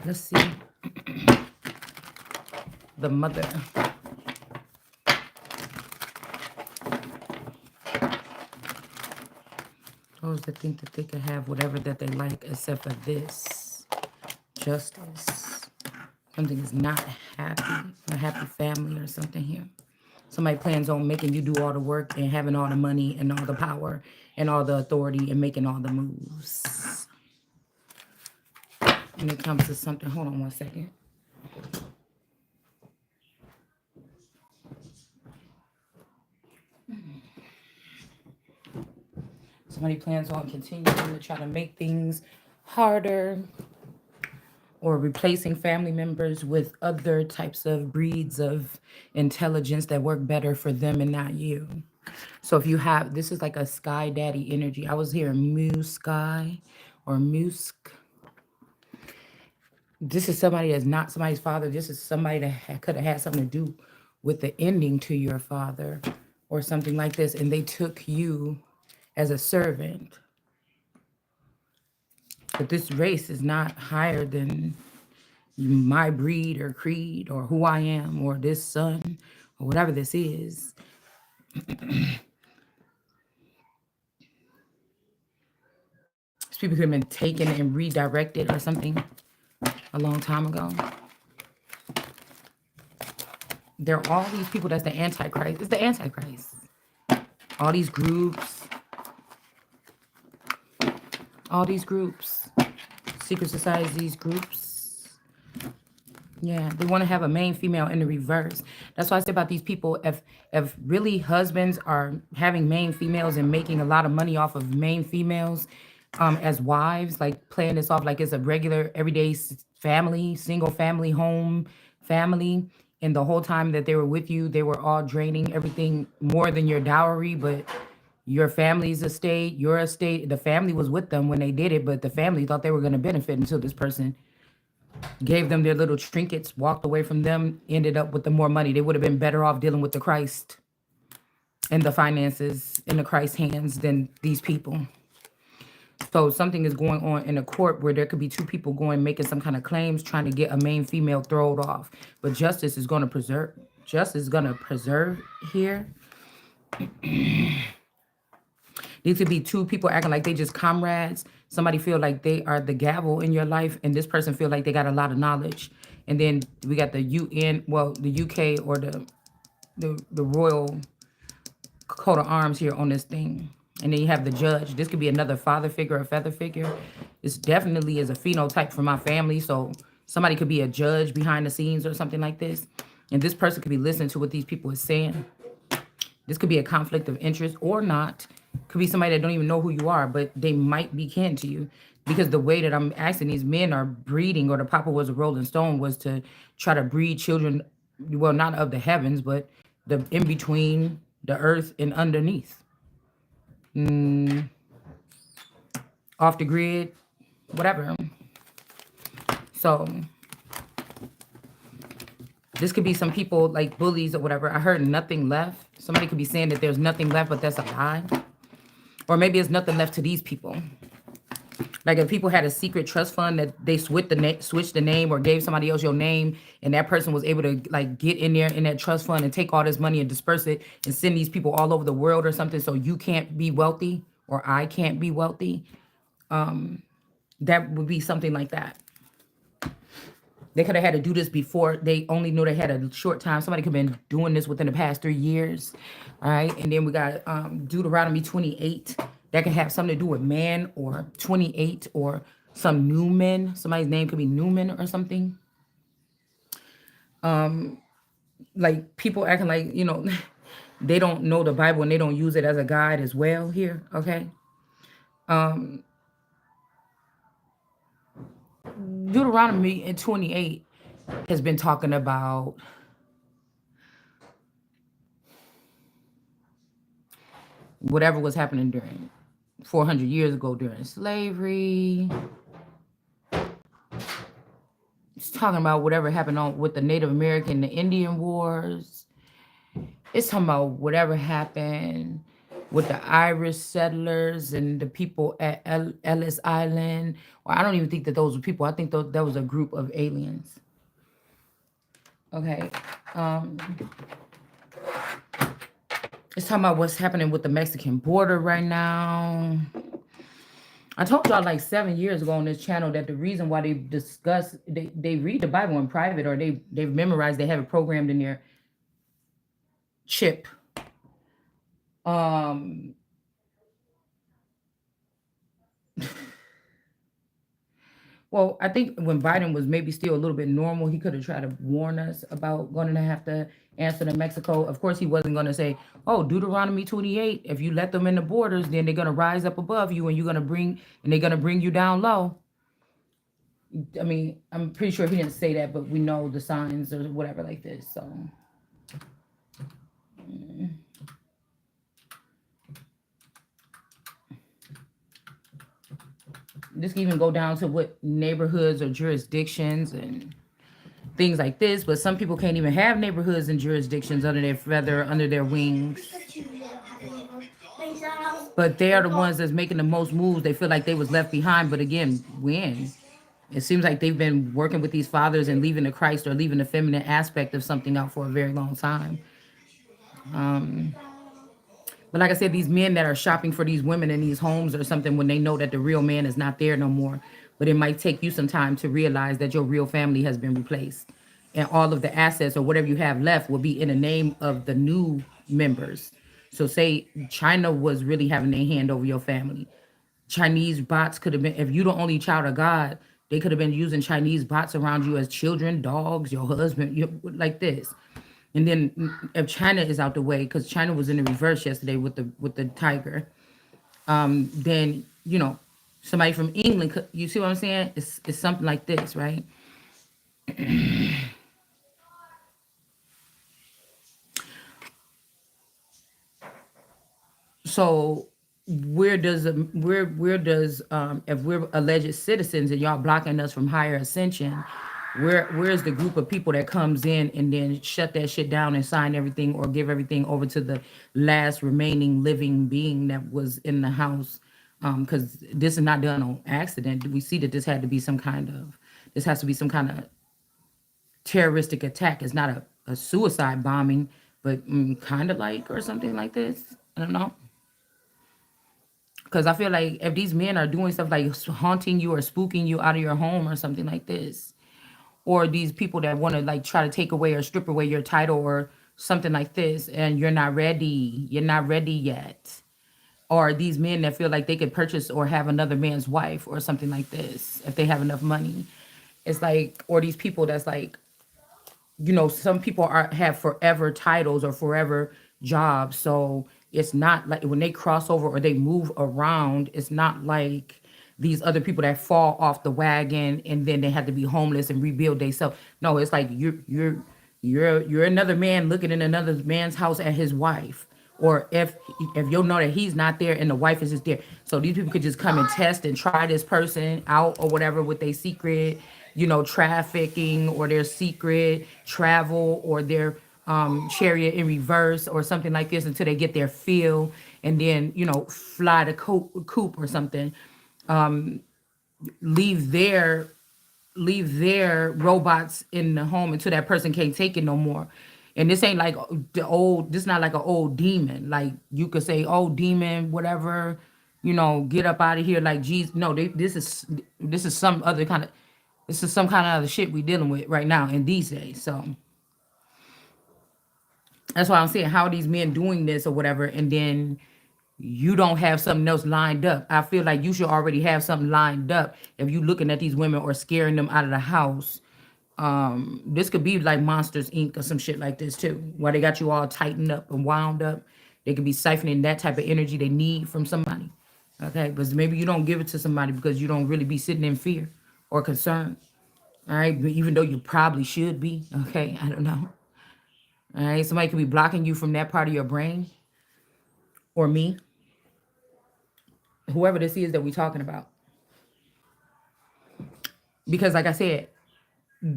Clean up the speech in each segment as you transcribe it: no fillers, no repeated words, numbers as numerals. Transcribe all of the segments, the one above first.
Let's see. The mother. Those that think that they can have whatever that they like except for this. Justice. Something is not happy. A happy family or something here. Somebody plans on making you do all the work and having all the money and all the power and all the authority and making all the moves. When it comes to something, hold on one second. Somebody plans on continuing to try to make things harder or replacing family members with other types of breeds of intelligence that work better for them and not you. So if you have, this is like a sky daddy energy. I was hearing Muse Sky or Musk. This is somebody that's not somebody's father. This is somebody that could have had something to do with the ending to your father or something like this. And they took you as a servant. But this race is not higher than my breed or creed or who I am or this son or whatever this is. These people could have been taken and redirected or something a long time ago. There are all these people that's the Antichrist. It's the Antichrist. All these groups. All these groups. Secret societies, these groups. Yeah, they want to have a main female in the reverse. That's why I say about these people, if really husbands are having main females and making a lot of money off of main females as wives, like playing this off like it's a regular everyday family, single family home family, and the whole time that they were with you, they were all draining everything more than your dowry, but your family's estate, your estate, the family was with them when they did it, but the family thought they were going to benefit until this person gave them their little trinkets, walked away from them, ended up with the more money. They would have been better off dealing with the Christ and the finances in the Christ hands than these people. So something is going on in a court where there could be two people going, making some kind of claims, trying to get a main female thrown off. But justice is going to preserve. Justice is going to preserve here. These could be two people acting like they just comrades. Somebody feel like they are the gavel in your life, and this person feel like they got a lot of knowledge. And then we got the UN, well, the UK or the royal coat of arms here on this thing. And then you have the judge. This could be another father figure or feather figure. This definitely is a phenotype for my family. So somebody could be a judge behind the scenes or something like this. And this person could be listening to what these people are saying. This could be a conflict of interest or not. Could be somebody that don't even know who you are, but they might be kin to you. Because the way that I'm asking these men are breeding, or the Papa was a Rolling Stone, was to try to breed children, well, not of the heavens, but the in between the earth and underneath. Off the grid, whatever. So this could be some people like bullies or whatever. I heard nothing left. Somebody could be saying that there's nothing left, but that's a lie. Or maybe it's nothing left to these people. Like if people had a secret trust fund that they switched the name or gave somebody else your name, and that person was able to like get in there in that trust fund and take all this money and disperse it and send these people all over the world or something, so you can't be wealthy or I can't be wealthy. That would be something like that. They could have had to do this before. They only knew they had a short time. Somebody could have been doing this within the past 3 years. All right. And then we got Deuteronomy 28. That could have something to do with man, or 28, or some Newman. Somebody's name could be Newman or something. Like people acting like, they don't know the Bible and they don't use it as a guide as well here. Okay. Deuteronomy 28 has been talking about whatever was happening during 400 years ago during slavery. It's talking about whatever happened on with the Native American, the Indian Wars. It's talking about whatever happened with the Irish settlers and the people at Ellis Island. Well, I don't even think that those were people. I think that was a group of aliens. Okay. Um, it's talking about what's happening with the Mexican border right now. I told y'all like 7 years ago on this channel that the reason why they read the Bible in private, or they've memorized, they have it programmed in their chip. Um well, I think when Biden was maybe still a little bit normal, he could have tried to warn us about going to have to answer to Mexico. Of course, he wasn't going to say, "Oh, Deuteronomy 28, if you let them in the borders, then they're going to rise up above you and they're going to bring you down low." I mean, I'm pretty sure he didn't say that, but we know the signs or whatever like this. So, this can even go down to what neighborhoods or jurisdictions and things like this. But some people can't even have neighborhoods and jurisdictions under their feather, under their wings. But they are the ones that's making the most moves. They feel like they was left behind. But again, when? It seems like they've been working with these fathers and leaving the Christ or leaving the feminine aspect of something out for a very long time. But like I said, these men that are shopping for these women in these homes or something, when they know that the real man is not there no more, but it might take you some time to realize that your real family has been replaced. And all of the assets or whatever you have left will be in the name of the new members. So say China was really having their hand over your family. Chinese bots could have been, if you the only child of God, they could have been using Chinese bots around you as children, dogs, your husband, like this. And then if China is out the way, because China was in the reverse yesterday with the tiger, then somebody from England, you see what I'm saying? It's something like this, right? So where does if we're alleged citizens and y'all blocking us from higher ascension, where's the group of people that comes in and then shut that shit down and sign everything or give everything over to the last remaining living being that was in the house? Because this is not done on accident. We see that this has to be some kind of terroristic attack. It's not a suicide bombing, but kind of like or something like this. I don't know. Because I feel like if these men are doing stuff like haunting you or spooking you out of your home or something like this, or these people that want to like try to take away or strip away your title or something like this, and you're not ready yet. Or these men that feel like they could purchase or have another man's wife or something like this if they have enough money. It's like, or these people that's like, some people have forever titles or forever jobs. So it's not like when they cross over or they move around, it's not like these other people that fall off the wagon and then they have to be homeless and rebuild themselves. No, it's like you're another man looking in another man's house at his wife. Or if you'll know that he's not there and the wife is just there. So these people could just come and test and try this person out or whatever with their secret, trafficking or their secret travel or their chariot in reverse or something like this until they get their feel and then, fly the coop or something. Leave their leave their robots in the home until that person can't take it no more. And this ain't like this not like an old demon. Like you could say, oh demon, whatever, get up out of here like Jesus. No, this is some other kind of this is some kind of other shit we dealing with right now in these days. So that's why I'm saying how are these men doing this or whatever, and then you don't have something else lined up. I feel like you should already have something lined up if you looking at these women or scaring them out of the house. This could be like Monsters Inc. or some shit like this too, where they got you all tightened up and wound up. They could be siphoning that type of energy they need from somebody. Okay, but maybe you don't give it to somebody because you don't really be sitting in fear or concern. All right, but even though you probably should be. Okay, I don't know. All right, somebody could be blocking you from that part of your brain, or me, whoever this is that we're talking about. Because, like I said,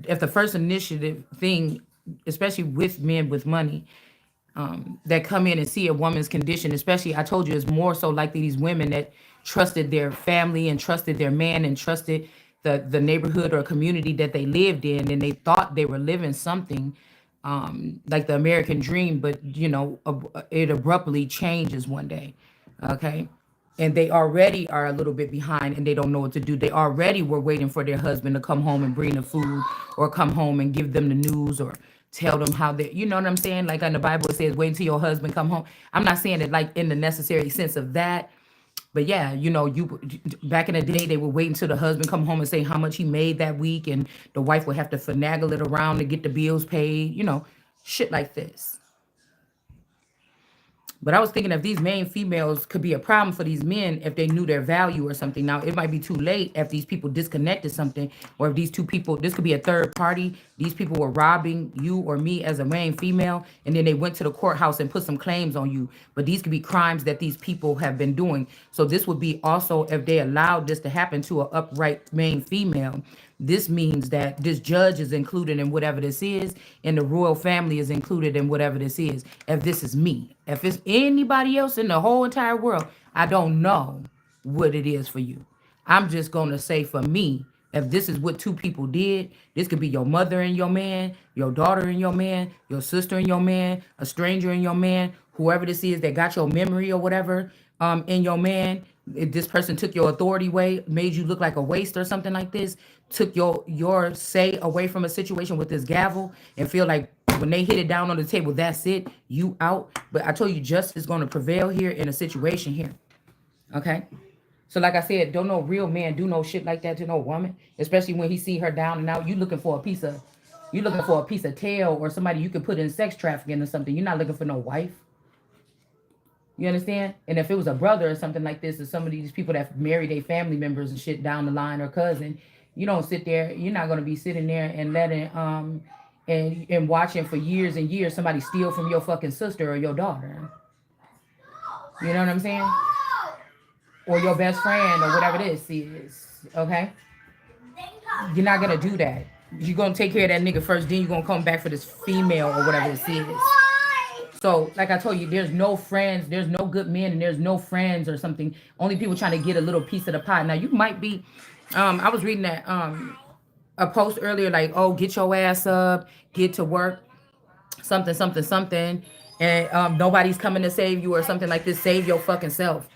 if the first initiative thing, especially with men with money, that come in and see a woman's condition, especially I told you it's more so likely these women that trusted their family and trusted their man and trusted the neighborhood or community that they lived in, and they thought they were living something like the American dream, but it abruptly changes one day. Okay. And they already are a little bit behind and they don't know what to do. They already were waiting for their husband to come home and bring the food or come home and give them the news or tell them how they, you know what I'm saying? Like in the Bible, it says, wait until your husband come home. I'm not saying it like in the necessary sense of that, but yeah, you back in the day, they would wait until the husband come home and say how much he made that week, and the wife would have to finagle it around to get the bills paid, shit like this. But I was thinking if these main females could be a problem for these men if they knew their value or something. Now, it might be too late if these people disconnected something, or if these two people, this could be a third party. These people were robbing you or me as a main female, and then they went to the courthouse and put some claims on you. But these could be crimes that these people have been doing. So this would be also if they allowed this to happen to an upright main female. This means that this judge is included in whatever this is, and the royal family is included in whatever this is. If this is me, if it's anybody else in the whole entire world, I don't know what it is for you. I'm just going to say for me, if this is what two people did, this could be your mother and your man, your daughter and your man, your sister and your man, a stranger and your man, whoever this is that got your memory or whatever in your man. If this person took your authority away, made you look like a waste or something like this, took your say away from a situation with this gavel and feel like when they hit it down on the table, that's it, you out. But I told you justice is going to prevail here in a situation here. Okay. So like I said, don't no real man do no shit like that to no woman, especially when he see her down and out. You looking for a piece of tail or somebody you could put in sex trafficking or something. You're not looking for no wife. You understand? And if it was a brother or something like this, or some of these people that marry their family members and shit down the line or cousin, you don't sit there. You're not gonna be sitting there and letting and watching for years and years somebody steal from your fucking sister or your daughter. You know what I'm saying? Or your best friend or whatever this is. Okay? You're not gonna do that. You're gonna take care of that nigga first, then you're gonna come back for this female or whatever this is. So, like I told you, there's no friends, there's no good men, and there's no friends or something. Only people trying to get a little piece of the pie. Now, you might be, I was reading that a post earlier, like, oh, get your ass up, get to work, something, something, something, and nobody's coming to save you or something like this. Save your fucking self.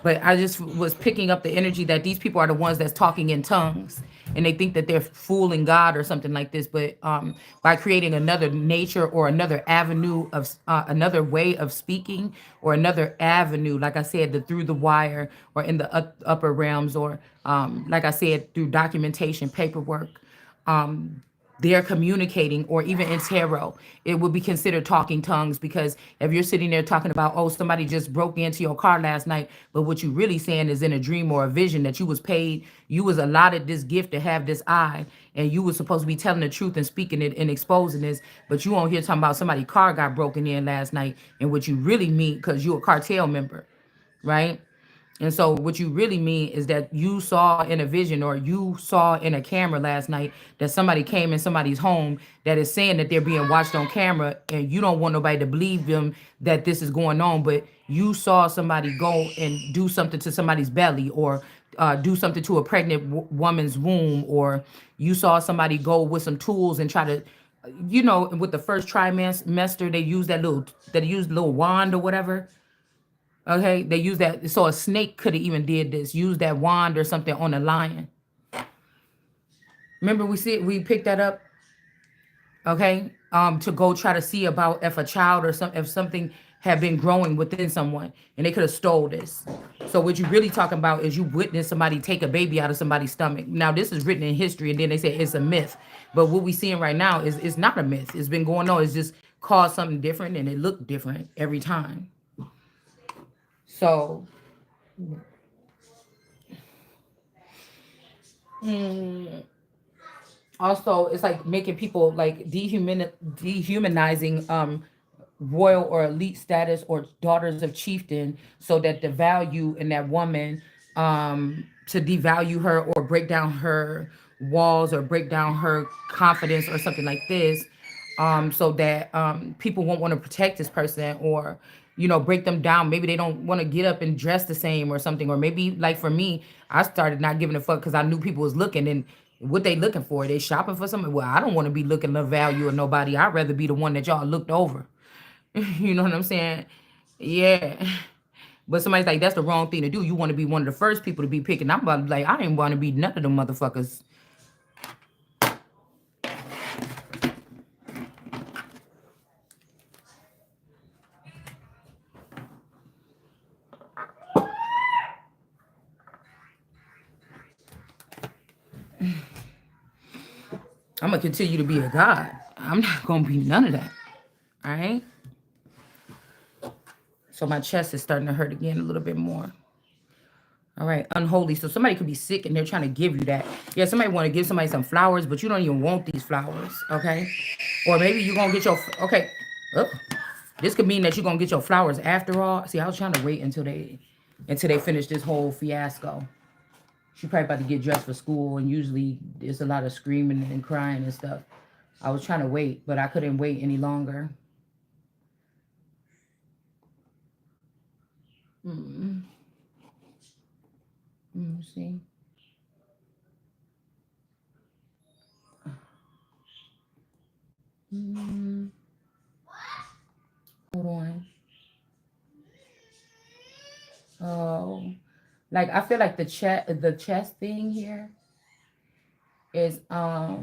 But I just was picking up the energy that these people are the ones that's talking in tongues, and they think that they're fooling God or something like this. But by creating another nature or another avenue of another way of speaking or another avenue, like I said, the through the wire or in the upper realms, or like I said, through documentation, paperwork. They're communicating, or even in tarot, it would be considered talking tongues, because if you're sitting there talking about, oh, somebody just broke into your car last night, but what you really saying is in a dream or a vision that you was paid, you was allotted this gift to have this eye, and you was supposed to be telling the truth and speaking it and exposing this, but you on here talking about somebody's car got broken in last night, and what you really mean, because you a cartel member, right? And so what you really mean is that you saw in a vision, or you saw in a camera last night, that somebody came in somebody's home that is saying that they're being watched on camera, and you don't want nobody to believe them that this is going on, but you saw somebody go and do something to somebody's belly, or do something to a pregnant woman's womb, or you saw somebody go with some tools and try to, with the first trimester, they use little wand or whatever. Okay, they use that. So a snake could have even did this. Use that wand or something on a lion. Remember, we picked that up. Okay, to go try to see about if a child or if something had been growing within someone, and they could have stole this. So what you really talking about is you witnessed somebody take a baby out of somebody's stomach. Now this is written in history, and then they say it's a myth. But what we seeing right now is it's not a myth. It's been going on. It's just caused something different, and it looked different every time. So also it's like making people like dehumanizing royal or elite status or daughters of chieftain, so that the value in that woman, to devalue her or break down her walls or break down her confidence or something like this, so that people won't want to protect this person, or break them down. Maybe they don't want to get up and dress the same or something. Or maybe, like for me, I started not giving a fuck because I knew people was looking. And what they looking for? They shopping for something. Well, I don't want to be looking the value of nobody. I'd rather be the one that y'all looked over. You know what I'm saying? Yeah. But somebody's like, that's the wrong thing to do. You want to be one of the first people to be picking. I'm about to be like, I ain't want to be none of them motherfuckers. I'm gonna continue to be a god. I'm not gonna be none of that. All right. So my chest is starting to hurt again a little bit more. All right, unholy. So somebody could be sick and they're trying to give you that. Yeah, somebody want to give somebody some flowers, but you don't even want these flowers, okay? Or maybe you're gonna get your okay. Oh, this could mean that you're gonna get your flowers after all. See, I was trying to wait until they finish this whole fiasco. She probably about to get dressed for school, and usually there's a lot of screaming and crying and stuff. I was trying to wait, but I couldn't wait any longer. Mm-mm. See. Mm, hold on. Oh, like I feel like the chest thing here is uh,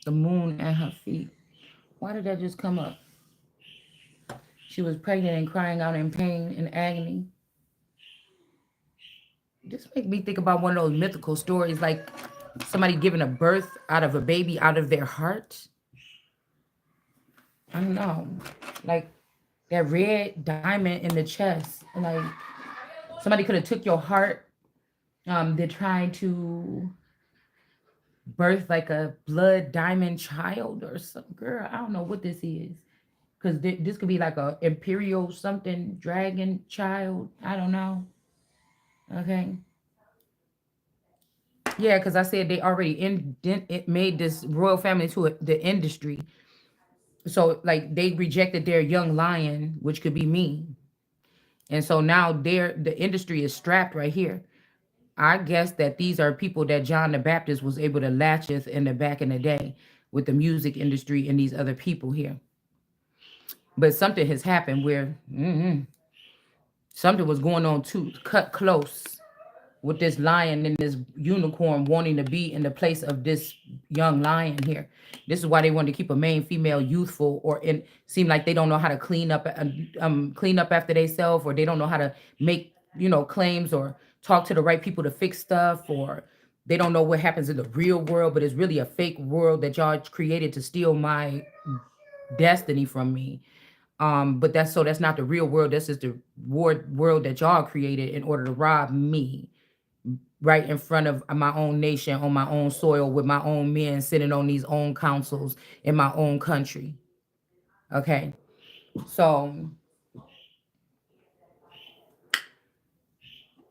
the moon at her feet. Why did that just come up? She was pregnant and crying out in pain and agony. This make me think about one of those mythical stories, like somebody giving a birth out of a baby out of their heart. I don't know, like that red diamond in the chest, and like somebody could have took your heart. They're trying to birth like a blood diamond child or some girl. I don't know what this is. Because this could be like a imperial something dragon child. I don't know. Okay. Yeah, because I said they already it made this royal family to the industry. So like they rejected their young lion, which could be me. And so now the industry is strapped right here. I guess that these are people that John the Baptist was able to latch with in the back in the day with the music industry and these other people here. But something has happened where something was going on too cut close with this lion and this unicorn wanting to be in the place of this young lion here. This is why they want to keep a main female youthful, or in seem like they don't know how to clean up after themselves, or they don't know how to make claims or talk to the right people to fix stuff, or they don't know what happens in the real world, but it's really a fake world that y'all created to steal my destiny from me. But that's not the real world. That's just the world that y'all created in order to rob me right in front of my own nation, on my own soil, with my own men sitting on these own councils in my own country. Okay. So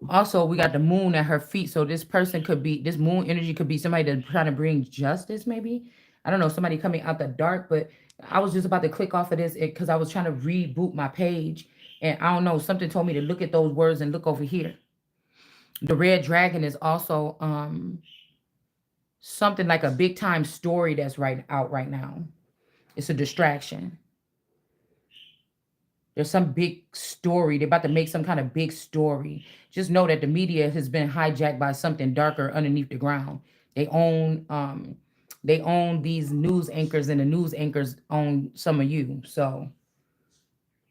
also we got the moon at her feet. So this moon energy could be somebody that's trying to bring justice, maybe. I don't know, somebody coming out the dark, but I was just about to click off of this because I was trying to reboot my page. And I don't know, something told me to look at those words and look over here. The red dragon is also something like a big time story that's right out right now. It's a distraction. There's some big story. They're about to make some kind of big story. Just know that the media has been hijacked by something darker underneath the ground. They own they own these news anchors, and the news anchors own some of you. So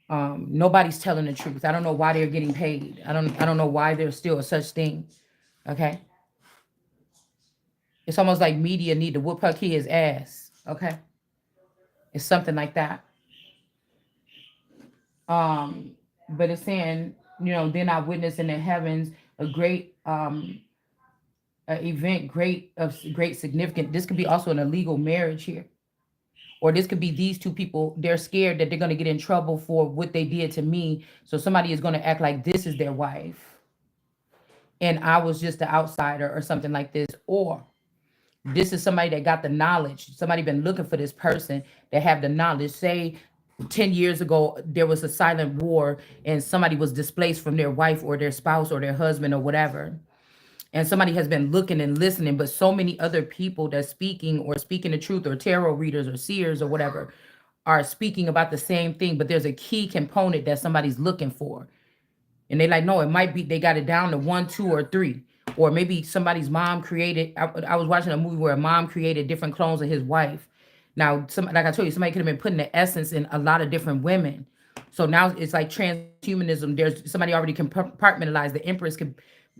nobody's telling the truth. I don't know why they're getting paid. I don't know why there's still a such thing. Okay. It's almost like media need to whoop her kid's ass. Okay. It's something like that. Um, but it's saying, then I witnessed in the heavens a great event, great significant. This could be also an illegal marriage here, or this could be these two people. They're scared that they're going to get in trouble for what they did to me, so somebody is going to act like this is their wife, and I was just the outsider or something like this. Or this is somebody that got the knowledge. Somebody been looking for this person that have the knowledge. Say 10 years ago there was a silent war and somebody was displaced from their wife or their spouse or their husband or whatever, and somebody has been looking and listening, but so many other people that's speaking or speaking the truth, or tarot readers or seers or whatever, are speaking about the same thing, but there's a key component that somebody's looking for. And they like, no, it might be they got it down to one, two, or three. Or maybe somebody's mom created. I was watching a movie where a mom created different clones of his wife. Now, like I told you, somebody could have been putting the essence in a lot of different women. So now it's like transhumanism. There's somebody already compartmentalized. The Empress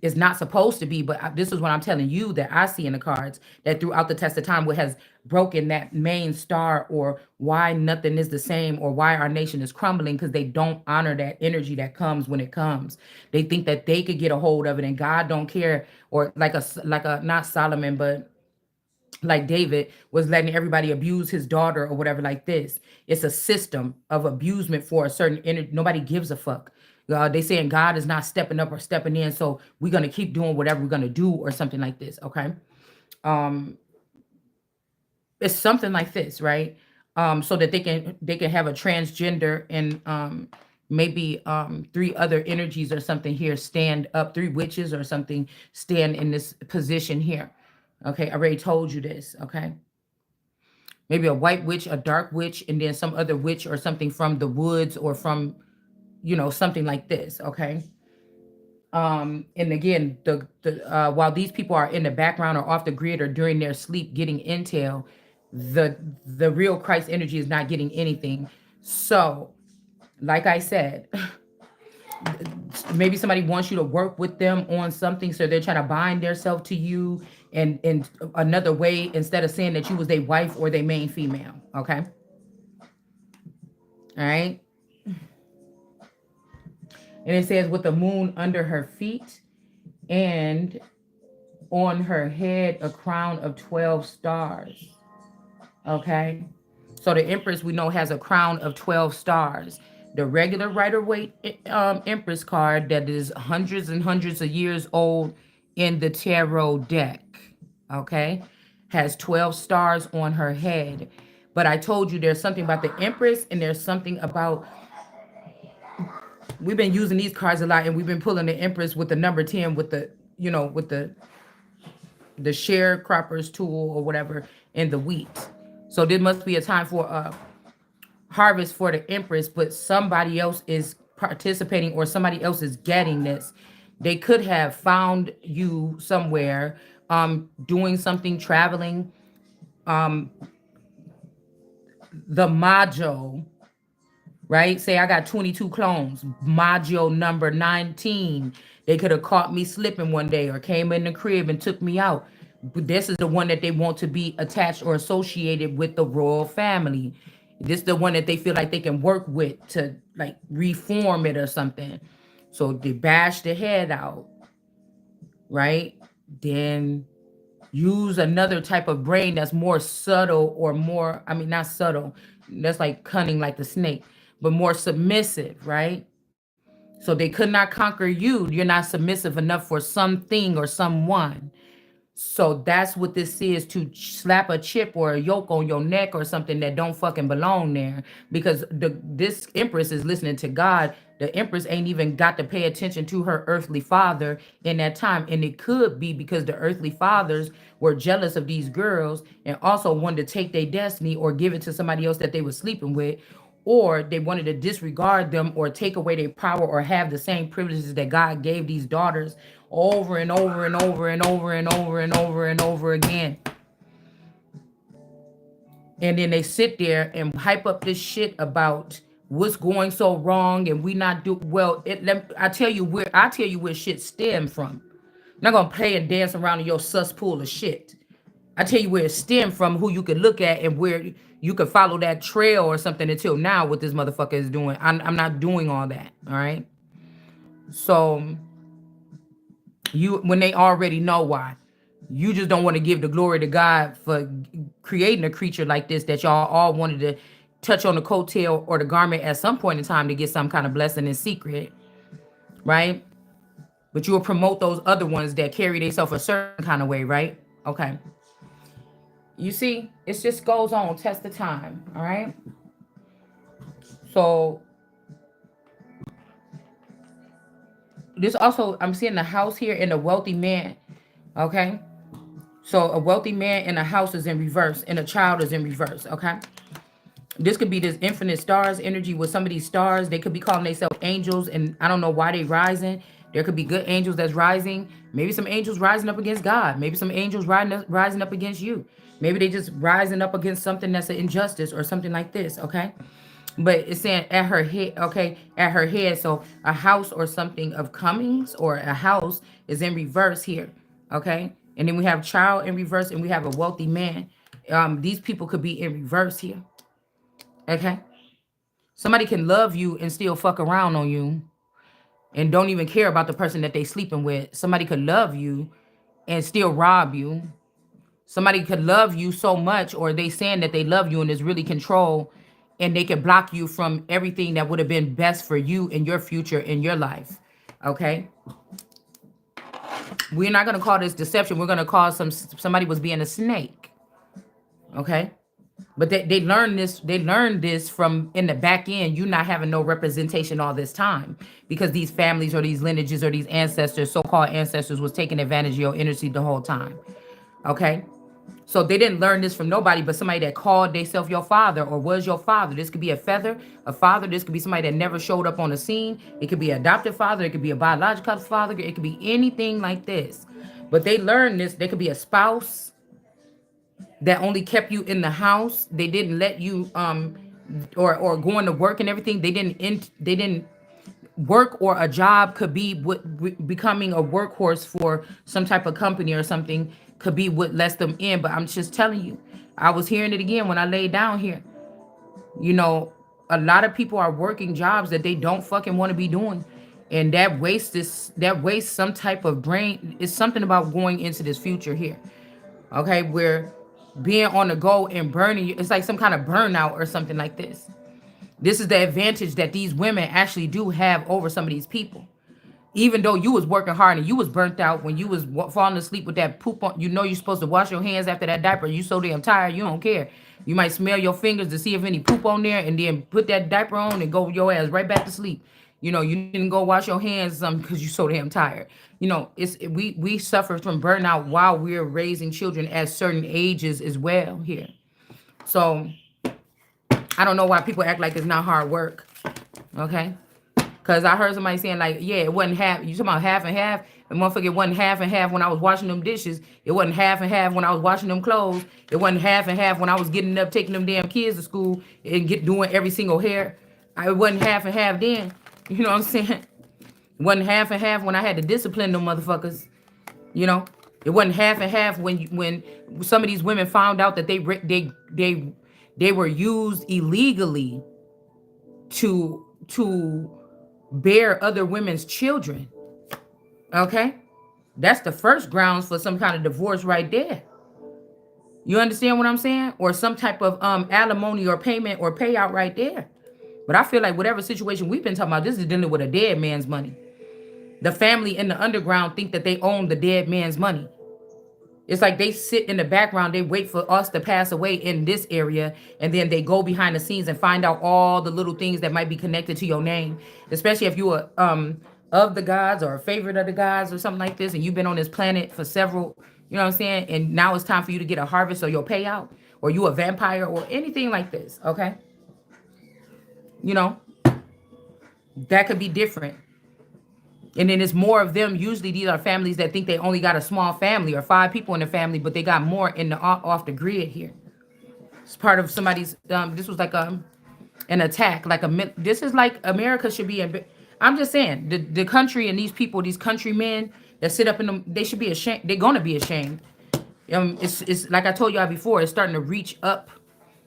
is not supposed to be, but this is what I'm telling you that I see in the cards, that throughout the test of time, what has broken that main star, or why nothing is the same, or why our nation is crumbling, because they don't honor that energy that comes when it comes. They think that they could get a hold of it, and God don't care. Or like a not Solomon, but like David was letting everybody abuse his daughter or whatever like this. It's a system of abusement for a certain energy. Nobody gives a fuck. They saying God is not stepping up or stepping in, so we're gonna keep doing whatever we're gonna do or something like this. Okay, um, it's something like this, right? So that they can have a transgender, and maybe three other energies or something here stand up, three witches or something stand in this position here. Okay, I already told you this. Okay, maybe a white witch, a dark witch, and then some other witch or something from the woods, or from, something like this. Okay. And again, the while these people are in the background or off the grid or during their sleep getting intel, the real Christ energy is not getting anything. So, like I said, maybe somebody wants you to work with them on something, so they're trying to bind themselves to you in another way, instead of saying that you was their wife or their main female. Okay. All right. And it says, with the moon under her feet, and on her head a crown of 12 stars. Okay. So the Empress, we know, has a crown of 12 stars. The regular Rider Waite Empress card, that is hundreds and hundreds of years old in the tarot deck, okay, has 12 stars on her head. But I told you there's something about the Empress, and there's something about, we've been using these cards a lot, and we've been pulling the Empress with the number 10, with the sharecroppers tool or whatever, in the wheat. So there must be a time for a harvest for the Empress, but somebody else is participating, or somebody else is getting this. They could have found you somewhere, doing something, traveling. Um, the Majo, right? Say I got 22 clones, Maggio number 19. They could have caught me slipping one day, or came in the crib and took me out. But this is the one that they want to be attached or associated with the royal family. This is the one that they feel like they can work with to like reform it or something. So they bash the head out, right? Then use another type of brain that's more subtle, or more, I mean, not subtle, that's like cunning like the snake, but more submissive, right? So they could not conquer you. You're not submissive enough for something or someone. So that's what this is, to slap a chip or a yoke on your neck or something that don't fucking belong there. Because this Empress is listening to God. The Empress ain't even got to pay attention to her earthly father in that time. And it could be because the earthly fathers were jealous of these girls, and also wanted to take their destiny or give it to somebody else that they were sleeping with, or they wanted to disregard them or take away their power, or have the same privileges that God gave these daughters over and over and over and over and over and over and over again. And then they sit there and hype up this shit about what's going so wrong, and we not do well. I tell you where shit stem from. I'm not gonna play and dance around in your sus pool of shit. I tell you where it stemmed from, who you could look at, and where you could follow that trail or something until now. What this motherfucker is doing, I'm not doing all that. All right. So you, when they already know why, you just don't want to give the glory to God for creating a creature like this that y'all all wanted to touch on the coattail or the garment at some point in time to get some kind of blessing in secret, right? But you will promote those other ones that carry themselves a certain kind of way, right? Okay. You see, it just goes on, test the time, all right? So this also, I'm seeing the house here and a wealthy man, okay? So a wealthy man in a house is in reverse and a child is in reverse, okay? This could be this infinite stars energy with some of these stars. They could be calling themselves angels, and I don't know why they rising. There could be good angels that's rising. Maybe some angels rising up against God. Maybe some angels rising up against you. Maybe they just rising up against something that's an injustice or something like this, okay? But it's saying at her head, okay, at her head. So a house or something of comings or a house is in reverse here, okay? And then we have child in reverse and we have a wealthy man. These people could be in reverse here, okay? Somebody can love you and still fuck around on you and don't even care about the person that they sleeping with. Somebody could love you and still rob you. Somebody could love you so much, or they saying that they love you and is really control, and they could block you from everything that would have been best for you in your future in your life. Okay. We're not gonna call this deception. We're gonna call somebody was being a snake. Okay. But they learned this, they learned this from in the back end, you not having no representation all this time. Because these families or these lineages or these ancestors, so-called ancestors, was taking advantage of your energy the whole time. Okay. So they didn't learn this from nobody but somebody that called themselves your father or was your father. This could be a feather, a father. This could be somebody that never showed up on the scene. It could be an adopted father. It could be a biological father. It could be anything like this. But they learned this. They could be a spouse that only kept you in the house. They didn't let you or going to work and everything. They didn't work, or a job could be what becoming a workhorse for some type of company or something could be what lets them in. But I'm just telling you, I was hearing it again when I laid down here. You know, a lot of people are working jobs that they don't fucking want to be doing. And that wastes some type of brain. It's something about going into this future here. Okay, where being on the go and burning, it's like some kind of burnout or something like this. This is the advantage that these women actually do have over some of these people. Even though you was working hard and you was burnt out when you was falling asleep with that poop on, you know you're supposed to wash your hands after that diaper. You so damn tired, you don't care. You might smell your fingers to see if any poop on there, and then put that diaper on and go your ass right back to sleep. You know, you didn't go wash your hands because you so damn tired. You know, we suffer from burnout while we're raising children at certain ages as well here. So I don't know why people act like it's not hard work. Okay. Cause I heard somebody saying like, yeah, it wasn't half. You talking about half and half? And motherfucker, it wasn't half and half when I was washing them dishes. It wasn't half and half when I was washing them clothes. It wasn't half and half when I was getting up, taking them damn kids to school and doing every single hair. It wasn't half and half then. You know what I'm saying? It wasn't half and half when I had to discipline them motherfuckers. You know, it wasn't half and half when some of these women found out that they were used illegally to bear other women's children. Okay, that's the first grounds for some kind of divorce right there. You understand what I'm saying? Or some type of alimony or payment or payout right there. But I feel like whatever situation we've been talking about, this is dealing with a dead man's money. The family in the underground think that they own the dead man's money. It's like they sit in the background, they wait for us to pass away in this area, and then they go behind the scenes and find out all the little things that might be connected to your name. Especially if you are of the gods or a favorite of the gods or something like this, and you've been on this planet for several, you know what I'm saying? And now it's time for you to get a harvest or your payout, or you a vampire or anything like this, okay? You know, that could be different. And then it's more of them. Usually these are families that think they only got a small family or 5 people in the family, but they got more in the off the grid here. It's part of somebody's, this was like an attack, this is like America should be in. I'm just saying the country and these people, these countrymen that sit up in them, they should be ashamed. They're going to be ashamed. It's like I told y'all before, it's starting to reach up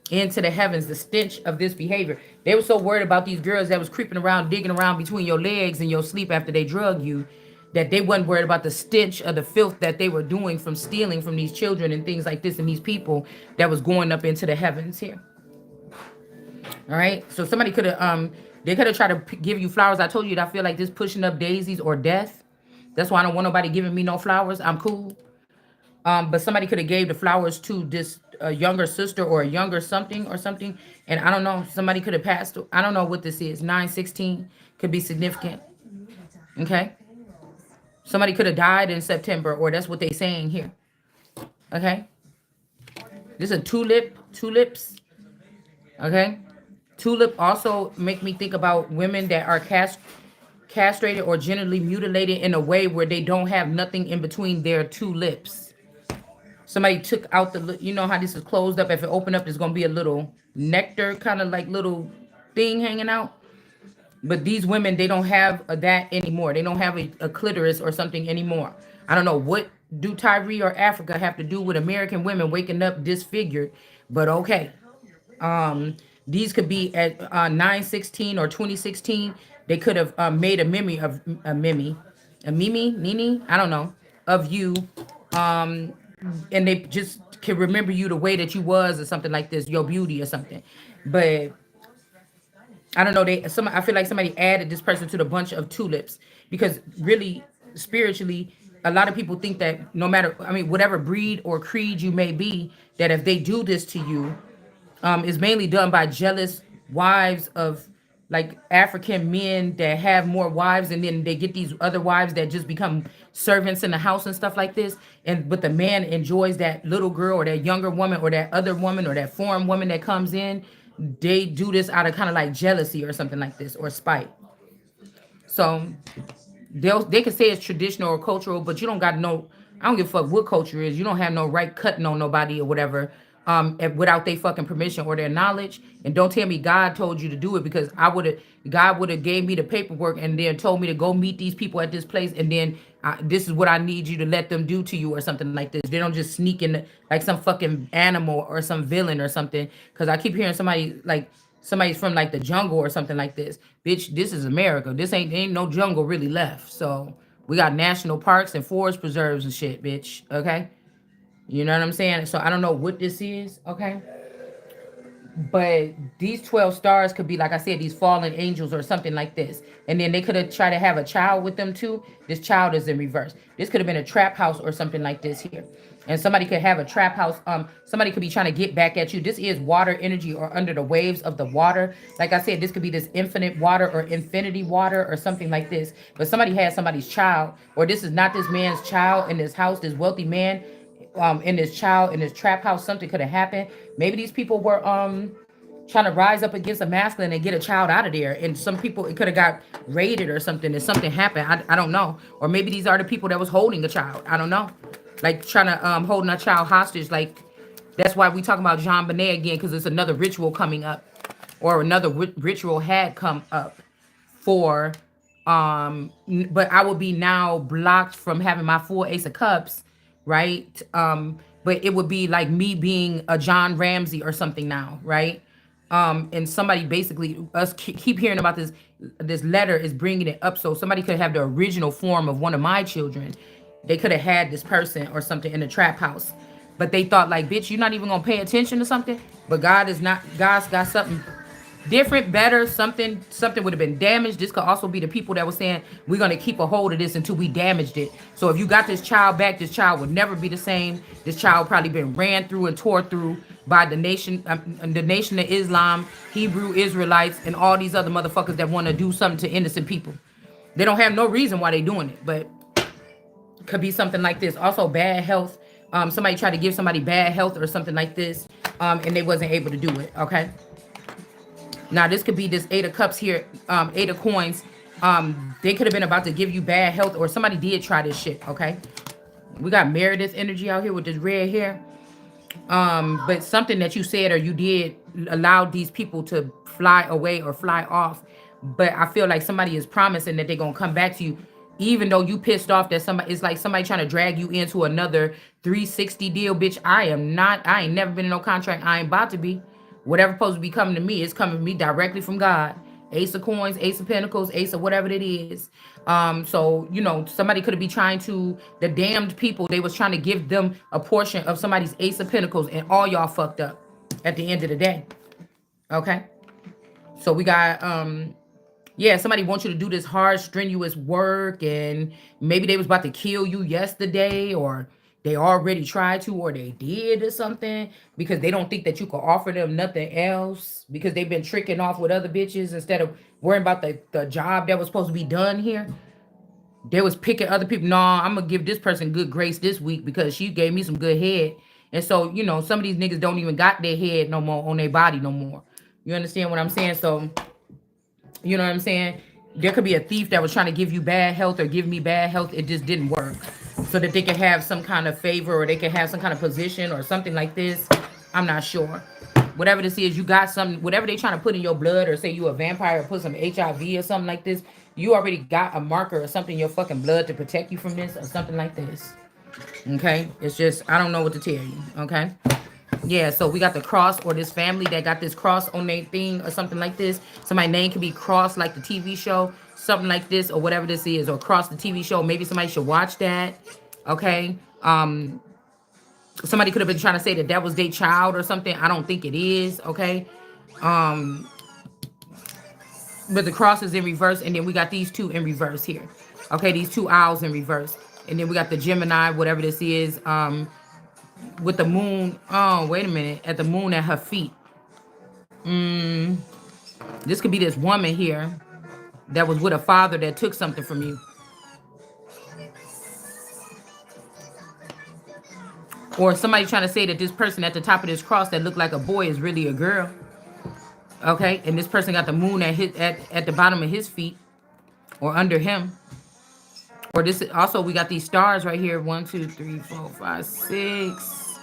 into the heavens, the stench of this behavior. They were so worried about these girls that was creeping around, digging around between your legs in your sleep after they drug you, that they wasn't worried about the stench of the filth that they were doing from stealing from these children and things like this and these people that was going up into the heavens here. All right. So somebody could have they could have tried to give you flowers. I told you that I feel like this pushing up daisies or death. That's why I don't want nobody giving me no flowers. I'm cool. But somebody could have gave the flowers to this younger sister or a younger something or something. And I don't know. Somebody could have passed. I don't know what this is. 916 could be significant. Okay. Somebody could have died in September, or that's what they saying here. Okay. This is a tulip. Tulips. Okay. Tulip also make me think about women that are castrated or genitally mutilated in a way where they don't have nothing in between their two lips. Somebody took out you know how this is closed up. If it open up, there's going to be a little nectar kind of like little thing hanging out. But these women, they don't have that anymore. They don't have a clitoris or something anymore. I don't know what do Tyree or Africa have to do with American women waking up disfigured, but okay. These could be at 916 or 2016. They could have made a mimi of a mimi, Nini, I don't know, of you, and they just can remember you the way that you was or something like this, your beauty or something. But I don't know. I feel like somebody added this person to the bunch of tulips because really, spiritually, a lot of people think that no matter, I mean, whatever breed or creed you may be, that if they do this to you, is mainly done by jealous wives of like African men that have more wives, and then they get these other wives that just become servants in the house and stuff like this. And but the man enjoys that little girl or that younger woman or that other woman or that foreign woman that comes in. They do this out of kind of like jealousy or something like this or spite. So they can say it's traditional or cultural, but you don't got no. I don't give a fuck what culture is. You don't have no right cutting on nobody or whatever, without their fucking permission or their knowledge. And don't tell me God told you to do it because God would have gave me the paperwork and then told me to go meet these people at this place and then this is what I need you to let them do to you or something like this. They don't just sneak in like some fucking animal or some villain or something. Because I keep hearing somebody like somebody's from like the jungle or something like this. Bitch, this is America. This ain't no jungle really left. So we got national parks and forest preserves and shit, bitch. Okay? You know what I'm saying? So I don't know what this is, okay? But these 12 stars could be, like I said, these fallen angels or something like this. And then they could have tried to have a child with them too. This child is in reverse. This could have been a trap house or something like this here. And somebody could have a trap house. Somebody could be trying to get back at you. This is water energy or under the waves of the water. Like I said, this could be this infinite water or infinity water or something like this. But somebody had somebody's child, or this is not this man's child in this house, this wealthy man in this child in this trap house. Something could have happened. Maybe these people were trying to rise up against a masculine and get a child out of there, and some people, it could have got raided or something and something happened. I don't know. Or maybe these are the people that was holding a child. I don't know, like trying to holding a child hostage. Like that's why we talk about Jean Bonnet again, because it's another ritual coming up, or another ritual had come up for but I would be now blocked from having my full ace of cups, right? But it would be like me being a John Ramsey or something now, right? And somebody basically us keep hearing about this letter is bringing it up, so somebody could have the original form of one of my children. They could have had this person or something in the trap house, but they thought like, bitch, you're not even gonna pay attention to something. But God is not. God's got something different, better, something would have been damaged. This could also be the people that were saying we're gonna keep a hold of this until we damaged it. So if you got this child back, this child would never be the same. This child probably been ran through and tore through by the nation of Islam, Hebrew Israelites, and all these other motherfuckers that want to do something to innocent people. They don't have no reason why they doing it, but could be something like this. Also bad health. Somebody tried to give somebody bad health or something like this, and they wasn't able to do it. Okay. Now this could be this Eight of Cups here, Eight of Coins. They could have been about to give you bad health, or somebody did try this shit. Okay, we got Meredith energy out here with this red hair. But something that you said or you did allowed these people to fly away or fly off. But I feel like somebody is promising that they're gonna come back to you. Even though you pissed off that somebody, it's like somebody trying to drag you into another 360 deal, bitch. I ain't never been in no contract. I ain't about to be. Whatever supposed to be coming to me is coming to me directly from God. Ace of coins, ace of pentacles, ace of whatever it is. So somebody could be trying to, the damned people, they was trying to give them a portion of somebody's ace of pentacles, and all y'all fucked up at the end of the day. Okay. So we got yeah, somebody wants you to do this hard, strenuous work, and maybe they was about to kill you yesterday, or they already tried to, or they did or something, because they don't think that you could offer them nothing else, because they've been tricking off with other bitches instead of worrying about the job that was supposed to be done here. They was picking other people. No, I'm gonna give this person good grace this week because she gave me some good head. And so, some of these niggas don't even got their head no more on their body no more. You understand what I'm saying? So, you know what I'm saying? There could be a thief that was trying to give you bad health or give me bad health. It just didn't work. So that they could have some kind of favor, or they could have some kind of position or something like this. I'm not sure. Whatever this is, you got something, whatever they trying to put in your blood, or say you a vampire, or put some HIV or something like this, you already got a marker or something in your fucking blood to protect you from this or something like this. Okay? It's just, I don't know what to tell you. Okay? Yeah, so we got the cross, or this family that got this cross on their thing or something like this. Somebody's name could be cross, like the TV show, something like this, or whatever this is, or cross the TV show. Maybe somebody should watch that. Okay. Somebody could have been trying to say that that was their child or something. I don't think it is. Okay. But the cross is in reverse, and then we got these two in reverse here. Okay, these two owls in reverse. And then we got the Gemini, whatever this is, with the moon. Oh, wait a minute. At the moon at her feet. This could be this woman here that was with a father that took something from you. Or somebody trying to say that this person at the top of this cross that looked like a boy is really a girl. Okay, and this person got the moon at the bottom of his feet, or under him. Or this also, we got these stars right here. 1, 2, 3, 4, 5, 6.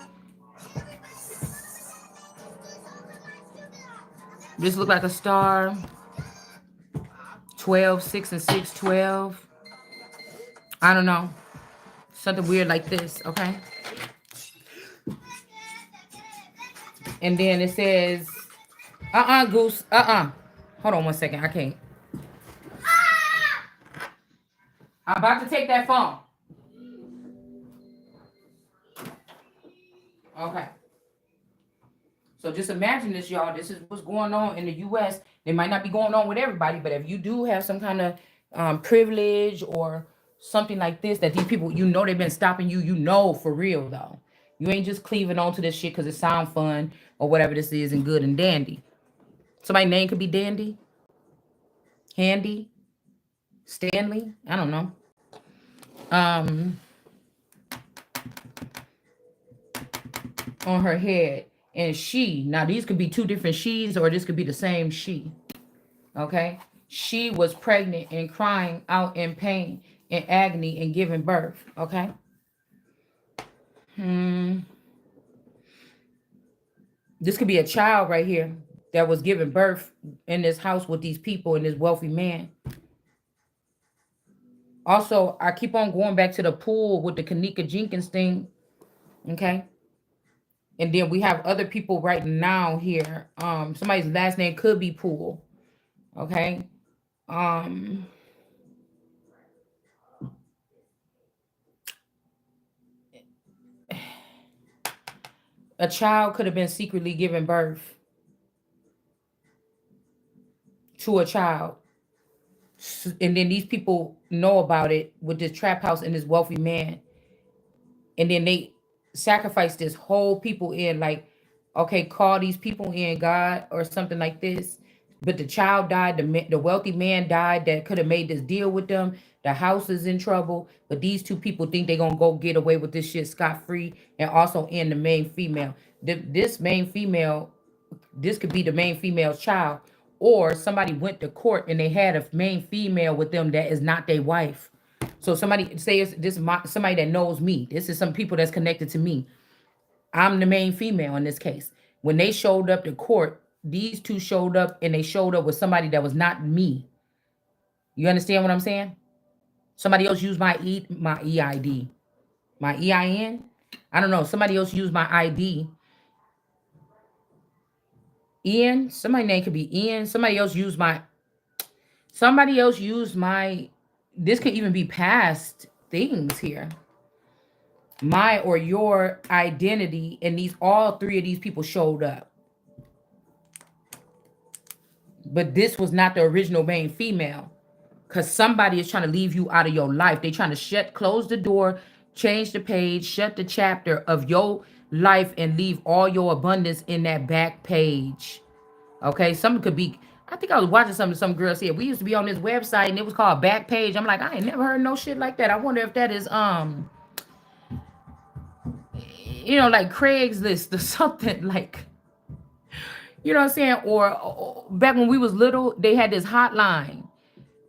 This look like a star. 12, 6 and 6, 12. I don't know. Something weird like this, okay? And then it says, Goose, Hold on one second, I can't. I'm about to take that phone. Okay. So just imagine this, y'all. This is what's going on in the U.S. It might not be going on with everybody, but if you do have some kind of privilege or something like this, that these people, they've been stopping you, for real, though. You ain't just cleaving on to this shit because it sound fun or whatever this is and good and dandy. Somebody's name could be Dandy, Handy, Stanley. I don't know. On her head. And she, now these could be two different she's, or this could be the same she. Okay? She was pregnant and crying out in pain and agony and giving birth. Okay? This could be a child right here that was giving birth in this house with these people and this wealthy man. Also, I keep on going back to the pool with the Kanika Jenkins thing. Okay? And then we have other people right now here. Somebody's last name could be Pool. Okay. A child could have been secretly giving birth to a child. And then these people know about it with this trap house and this wealthy man. And then they sacrifice this whole people in, like, okay, call these people in, God, or something like this. But the child died, the wealthy man died that could have made this deal with them. The house is in trouble, but these two people think they're gonna go get away with this shit scot-free, and also in the main female. This main female, this could be the main female's child, or somebody went to court and they had a main female with them that is not their wife. So somebody say this is somebody that knows me. This is some people that's connected to me. I'm the main female in this case. When they showed up to court, these two showed up and they showed up with somebody that was not me. You understand what I'm saying? Somebody else used my EID, my EIN. I don't know. Somebody else used my ID. Ian. Somebody name could be Ian. Somebody else used my. This could even be past things here. My or your identity, and these all three of these people showed up. But this was not the original main female. Because somebody is trying to leave you out of your life. They trying to close the door, change the page, shut the chapter of your life, and leave all your abundance in that back page. Okay, some could be. I think I was watching something. Some girl said we used to be on this website and it was called Back Page. I'm like, I ain't never heard no shit like that. I wonder if that is like Craigslist or something like. You know what I'm saying? Or back when we was little, they had this hotline.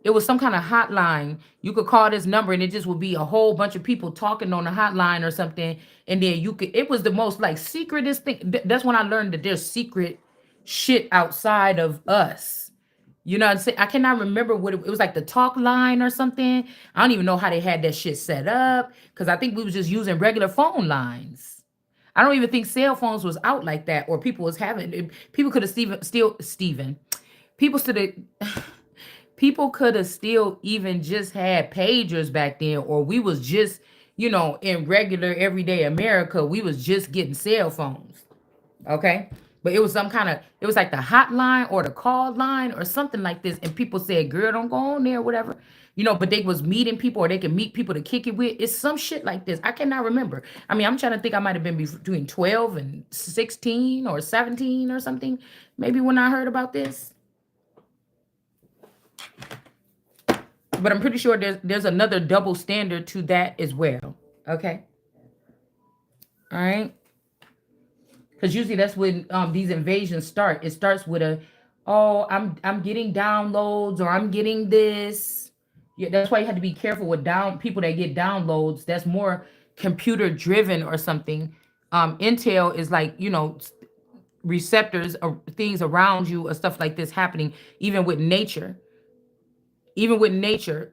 It was some kind of hotline. You could call this number and it just would be a whole bunch of people talking on the hotline or something. And then it was the most like secretest thing. That's when I learned that there's secret shit outside of us. You know what I'm saying? I cannot remember what it was, like the talk line or something. I don't even know how they had that shit set up because I think we was just using regular phone lines. I don't even think cell phones was out like that, or people was having people could have Steven. People stood people could have still even just had pagers back then, or we was just, in regular everyday America, we was just getting cell phones. Okay. But it was it was like the hotline or the call line or something like this. And people said, girl, don't go on there, whatever. But they was meeting people, or they could meet people to kick it with. It's some shit like this. I cannot remember. I mean, I'm trying to think. I might have been between 12 and 16 or 17 or something. Maybe when I heard about this. But I'm pretty sure there's another double standard to that as well. Okay. All right. Because usually that's when these invasions start. It starts with I'm getting downloads, or I'm getting this. Yeah, that's why you have to be careful with people that get downloads. That's more computer driven or something. Intel is like, receptors or things around you or stuff like this happening, even with nature. Even with nature,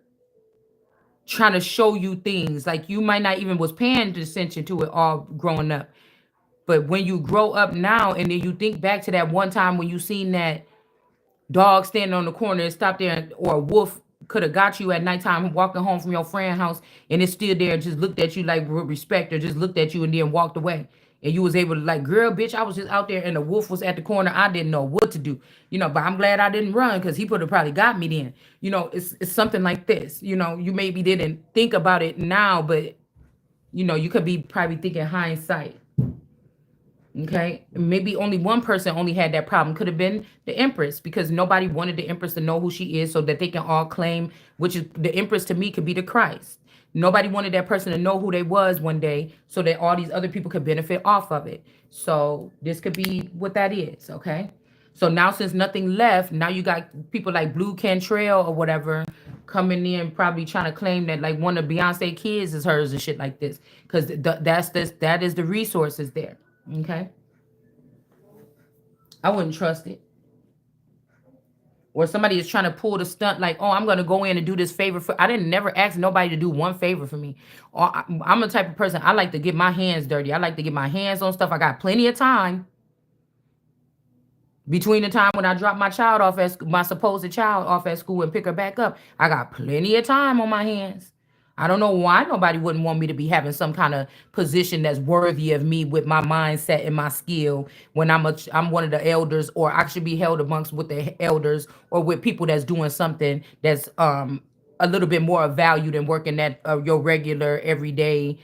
trying to show you things like you might not even was paying attention to it all growing up. But when you grow up now and then you think back to that one time when you seen that dog standing on the corner and stopped there, or a wolf could have got you at nighttime walking home from your friend's house, and it's still there and just looked at you like with respect, or just looked at you and then walked away. And you was able to like, girl, bitch, I was just out there and the wolf was at the corner. I didn't know what to do. But I'm glad I didn't run because he could have probably got me then. It's something like this. You maybe didn't think about it now, but you could be probably thinking hindsight. Okay, maybe only one person only had that problem. Could have been the Empress, because nobody wanted the Empress to know who she is so that they can all claim, which is the Empress to me could be the Christ. Nobody wanted that person to know who they was one day so that all these other people could benefit off of it. So this could be what that is. Okay. So now, since nothing left, now you got people like Blue Cantrell or whatever coming in, probably trying to claim that like one of Beyonce kids is hers and shit like this, because that is the resources there. Okay. I wouldn't trust it. Or somebody is trying to pull the stunt like, oh, I'm going to go in and do this favor for. I didn't never ask nobody to do one favor for me. Or I'm the type of person, I like to get my hands dirty. I like to get my hands on stuff. I got plenty of time between the time when I drop my supposed child off at school and pick her back up. I got plenty of time on my hands. I don't know why nobody wouldn't want me to be having some kind of position that's worthy of me with my mindset and my skill, when I'm one of the elders, or I should be held amongst with the elders, or with people that's doing something that's a little bit more of value than working at your regular everyday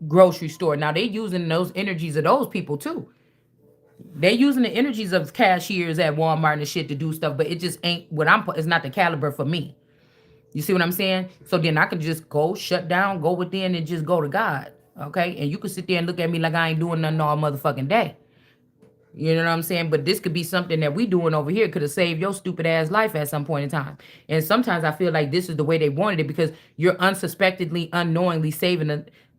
grocery store. Now they using those energies of those people too. They using the energies of cashiers at Walmart and shit to do stuff, but it just ain't what it's not the caliber for me. You see what I'm saying? So then I could just go shut down, go within, and just go to God. Okay? And you could sit there and look at me like I ain't doing nothing all motherfucking day. You know what I'm saying? But this could be something that we doing over here could have saved your stupid ass life at some point in time. And sometimes I feel like this is the way they wanted it, because you're unsuspectedly, unknowingly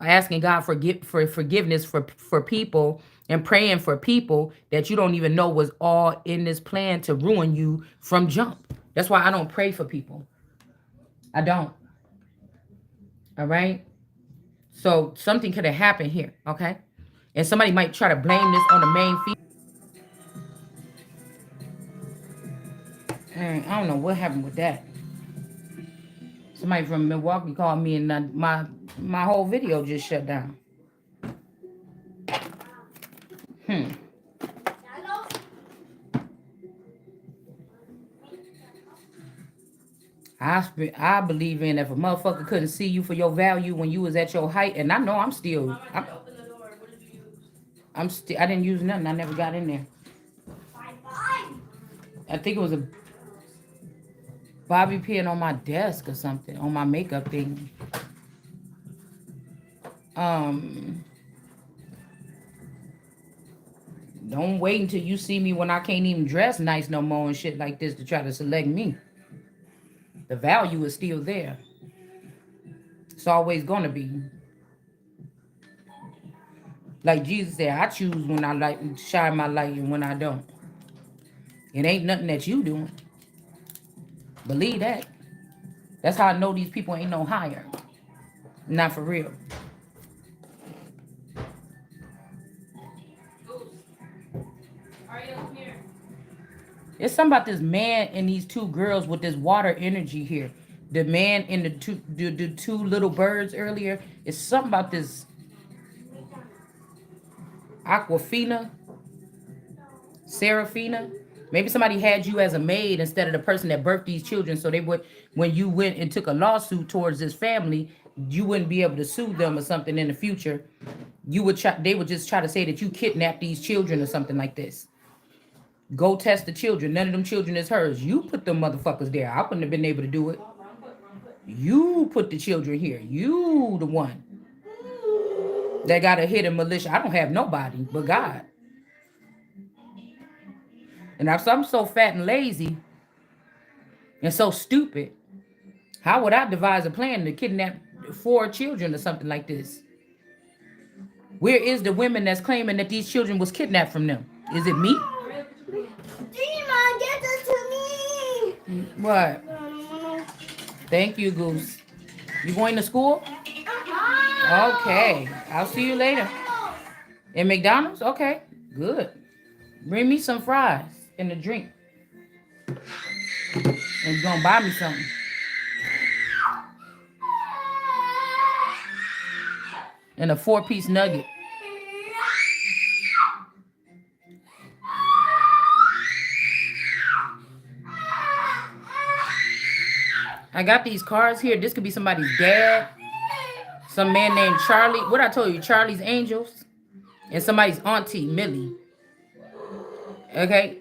asking God for forgiveness for people, and praying for people that you don't even know was all in this plan to ruin you from jump. That's why I don't pray for people. I don't. All right. So something could have happened here. Okay. And somebody might try to blame this on the main female. I don't know what happened with that. Somebody from Milwaukee called me and my whole video just shut down. Hmm. I believe in if a motherfucker couldn't see you for your value when you was at your height, and I know I didn't use nothing. I never got in there. I think it was a bobby pin on my desk or something on my makeup thing. Um, don't wait until you see me when I can't even dress nice no more and shit like this to try to select me. The value is still there. It's always gonna be. Like Jesus said, I choose when I like shine my light and when I don't. It ain't nothing that you doing. Believe that. That's how I know these people ain't no higher. Not for real. It's something about this man and these two girls with this water energy here. The man and the two little birds earlier. It's something about this Aquafina, Serafina. Maybe somebody had you as a maid instead of the person that birthed these children, so they would, when you went and took a lawsuit towards this family, you wouldn't be able to sue them or something in the future. They would just try to say that you kidnapped these children or something like this. Go test the children. None of them children is hers. You put them motherfuckers there. I wouldn't have been able to do it. You put the children here. You the one that got a hidden militia. I don't have nobody but God. And if I'm so fat and lazy and so stupid, how would I devise a plan to kidnap 4 children or something like this? Where is the women that's claiming that these children was kidnapped from them? Is it me? Dima, get this to me. What? Thank you, Goose. You going to school? Okay. I'll see you later. In McDonald's? Okay. Good. Bring me some fries and a drink. And you're gonna buy me something. And a 4-piece nugget. I got these cards here. This could be somebody's dad. Some man named Charlie. What I told you, Charlie's Angels. And somebody's auntie, Millie. Okay?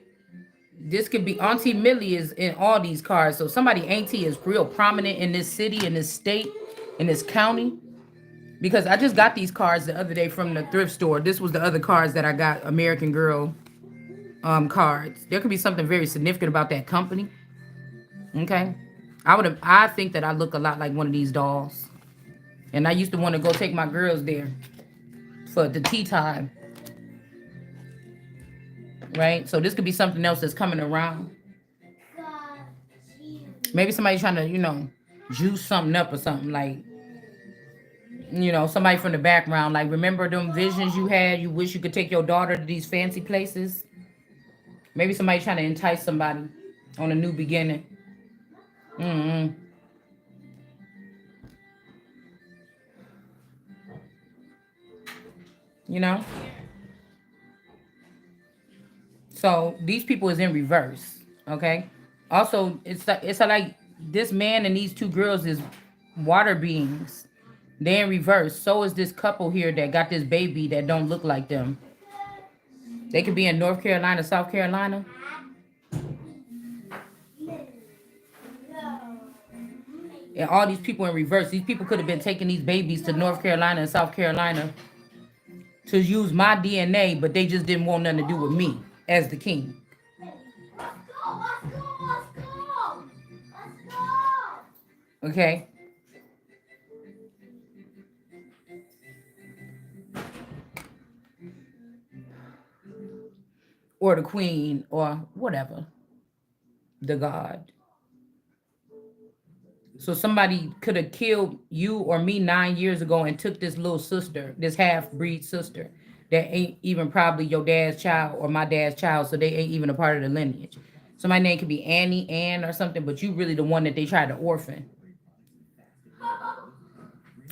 This could be Auntie Millie is in all these cards. So somebody auntie is real prominent in this city, in this state, in this county. Because I just got these cards the other day from the thrift store. This was the other cards that I got, American Girl cards. There could be something very significant about that company. Okay? I think that I look a lot like one of these dolls. And I used to want to go take my girls there for the tea time. Right? So this could be something else that's coming around. Maybe somebody trying to, juice something up or something. Like, somebody from the background. Like, remember them visions you had? You wish you could take your daughter to these fancy places? Maybe somebody trying to entice somebody on a new beginning. Mm-hmm. You know? So these people is in reverse. Okay? Also, it's like this man and these two girls is water beings. They in reverse. So is this couple here that got this baby that don't look like them. They could be in North Carolina, South Carolina. And all these people in reverse. These people could have been taking these babies to North Carolina and South Carolina to use my DNA, but they just didn't want nothing to do with me as the king. Okay? Or the queen, or whatever. The god. So somebody could have killed you or me 9 years ago and took this little sister, this half-breed sister, that ain't even probably your dad's child or my dad's child, so they ain't even a part of the lineage. Somebody's name could be Annie, Ann, or something, but you really the one that they tried to orphan.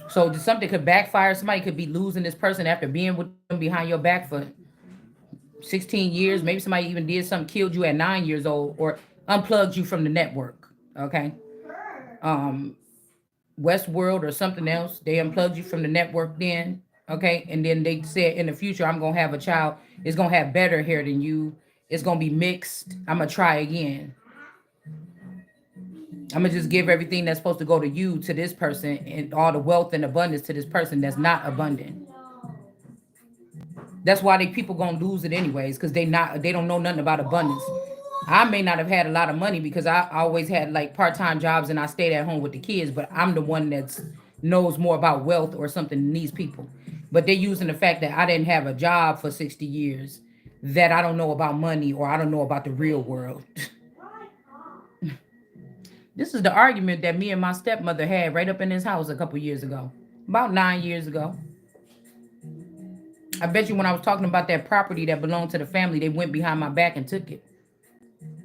So something could backfire. Somebody could be losing this person after being with them behind your back for 16 years. Maybe somebody even did something, killed you at 9 years old, or unplugged you from the network. Okay. Um, Westworld or something else. They unplugged you from the network then. Okay. And then they said in the future, I'm going to have a child. It's going to have better hair than you. It's going to be mixed. I'm going to try again. I'm going to just give everything that's supposed to go to you to this person and all the wealth and abundance to this person that's not abundant. That's why they people gonna lose it anyways, because they don't know nothing about abundance. I may not have had a lot of money because I always had like part-time jobs and I stayed at home with the kids, but I'm the one that's knows more about wealth or something than these people. But they're using the fact that I didn't have a job for 60 years, that I don't know about money or I don't know about the real world. This is the argument that me and my stepmother had right up in this house a couple years ago, about 9 years ago. I bet you when I was talking about that property that belonged to the family, they went behind my back and took it.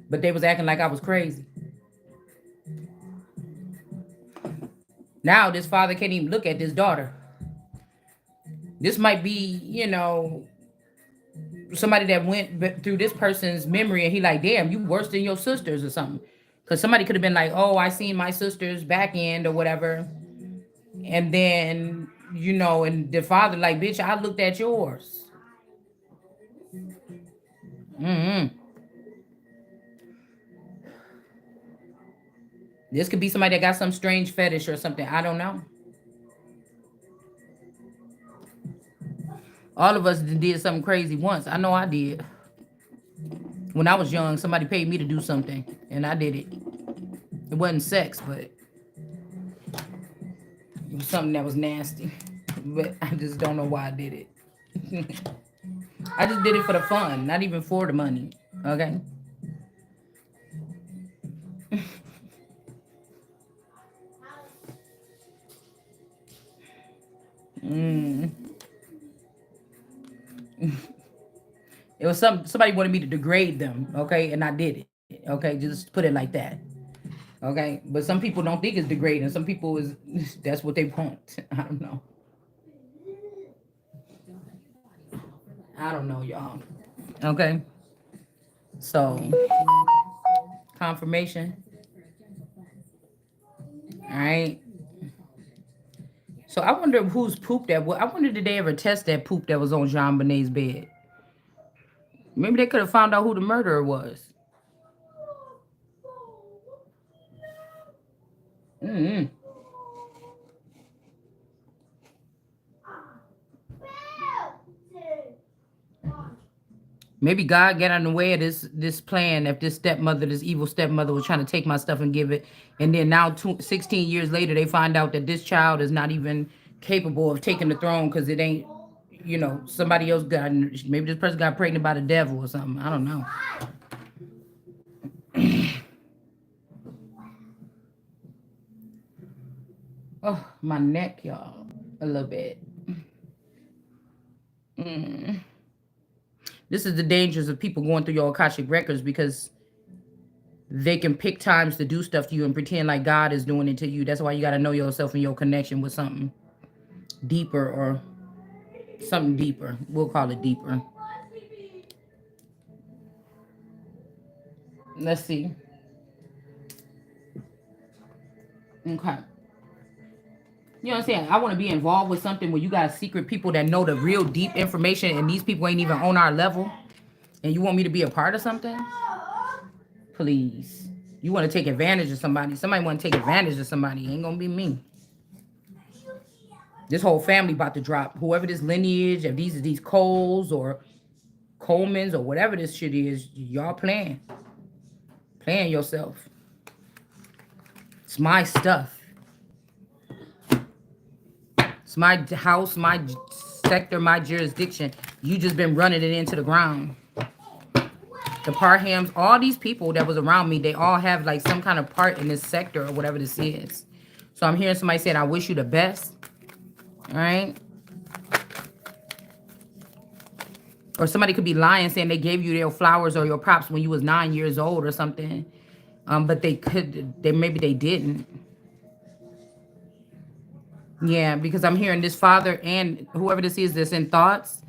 But they was acting like I was crazy. Now this father can't even look at this daughter. This might be, somebody that went through this person's memory and he like, damn, you worse than your sisters or something. Because somebody could have been like, oh, I seen my sister's back end or whatever. And then, and the father like, bitch, I looked at yours. Mm-hmm. This could be somebody that got some strange fetish or something. I don't know. All of us did something crazy once. I know I did. When I was young, somebody paid me to do something, and I did it. It wasn't sex, but it was something that was nasty. But I just don't know why I did it. I just did it for the fun, not even for the money. Okay? Mm. It was somebody wanted me to degrade them, okay, and I did it. Okay, just put it like that. Okay, but some people don't think it's degrading. Some people is that's what they want. I don't know. I don't know, y'all. Okay, so confirmation. All right. So I wonder whose poop that was. I wonder did they ever test that poop that was on Jean Bonet's bed? Maybe they could have found out who the murderer was. Mm-hmm. Maybe God got in the way of this plan. If this stepmother, this evil stepmother, was trying to take my stuff and give it, and then now 16 years later, they find out that this child is not even capable of taking the throne because it ain't, somebody else got. Maybe this person got pregnant by the devil or something. I don't know. Oh, my neck, y'all, a little bit. Mm. This is the dangers of people going through your Akashic records because they can pick times to do stuff to you and pretend like God is doing it to you. That's why you got to know yourself and your connection with something deeper or something deeper. We'll call it deeper. Let's see. Okay. You know what I'm saying? I want to be involved with something where you got secret people that know the real deep information and these people ain't even on our level. And you want me to be a part of something? Please. You want to take advantage of somebody. Somebody want to take advantage of somebody. It ain't going to be me. This whole family about to drop. Whoever this lineage, if these Coles or Colemans or whatever this shit is, y'all playing. Playing yourself. It's my stuff. It's my house, my sector, my jurisdiction. You just been running it into the ground. The Parhams, all these people that was around me, they all have like some kind of part in this sector or whatever this is. So I'm hearing somebody saying, I wish you the best. All right. Or somebody could be lying saying they gave you their flowers or your props when you was 9 years old or something. But maybe they didn't. Yeah, because I'm hearing this father and whoever this is that's in thoughts.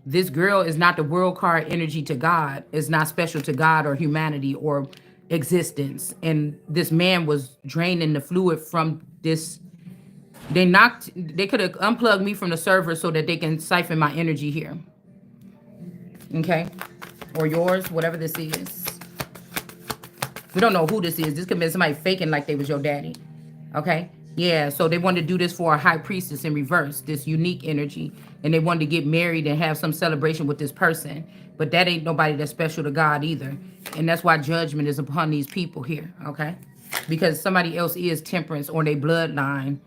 This girl is not the world card energy to God. It's not special to God or humanity or existence. And this man was draining the fluid from this. They could have unplugged me from the server so that they can siphon my energy here. Okay? Or yours, whatever this is. We don't know who this is. This could be somebody faking like they was your daddy. Okay? Yeah, so they wanted to do this for a high priestess in reverse, this unique energy. And they wanted to get married and have some celebration with this person. But that ain't nobody that's special to God either. And that's why judgment is upon these people here. Okay? Because somebody else is temperance or their bloodline.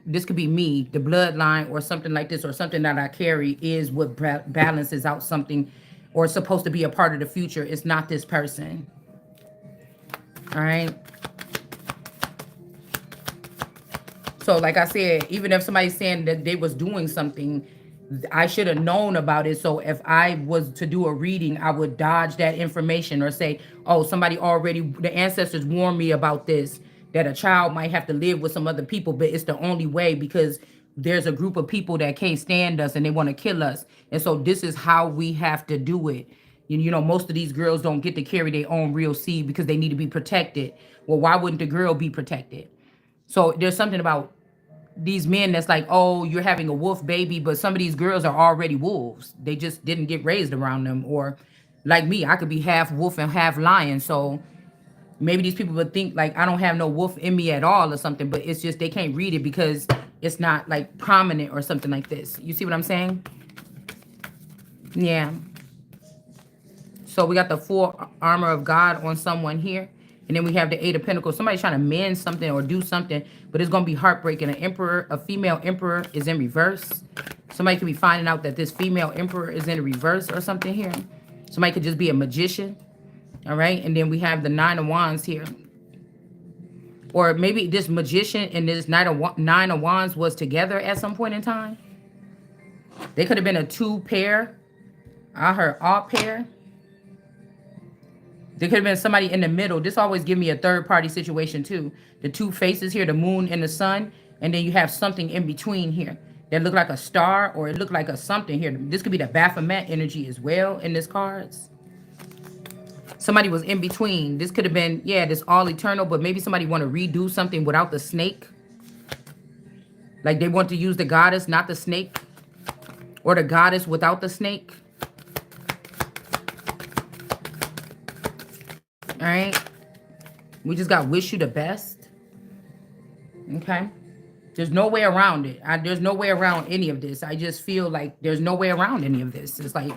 This could be me, the bloodline or something like this, or something that I carry is what balances out something or supposed to be a part of the future. It's not this person. All right. So like I said, even if somebody's saying that they was doing something, I should have known about it. So if I was to do a reading, I would dodge that information or say, oh, somebody already, the ancestors warned me about this, that a child might have to live with some other people, but it's the only way because there's a group of people that can't stand us and they want to kill us. And so this is how we have to do it. You know, most of these girls don't get to carry their own real seed because they need to be protected. Well, why wouldn't the girl be protected? So there's something about these men that's like, oh, you're having a wolf baby, but some of these girls are already wolves. They just didn't get raised around them. Or like me, I could be half wolf and half lion. So maybe these people would think like I don't have no wolf in me at all or something, but it's just they can't read it because it's not like prominent or something like this. You see what I'm saying? Yeah. So we got the full armor of God on someone here. And then we have the Eight of Pentacles. Somebody's trying to mend something or do something, but it's going to be heartbreaking. An emperor, a female emperor is in reverse. Somebody could be finding out that this female emperor is in reverse or something here. Somebody could just be a magician. All right. And then we have the Nine of Wands here. Or maybe this magician and this Nine of Wands was together at some point in time. They could have been a two pair. I heard all pair. There could have been somebody in the middle. This always give me a third party situation too. The two faces here, the moon and the sun. And then you have something in between here that look like a star or it looked like a something here. This could be the Baphomet energy as well in this cards. Somebody was in between. This could have been, yeah, this all eternal, but maybe somebody want to redo something without the snake. Like they want to use the goddess, not the snake. Or the goddess without the snake. All right. We just got wish you the best. Okay. There's no way around it. There's no way around any of this. I just feel like there's no way around any of this. It's like,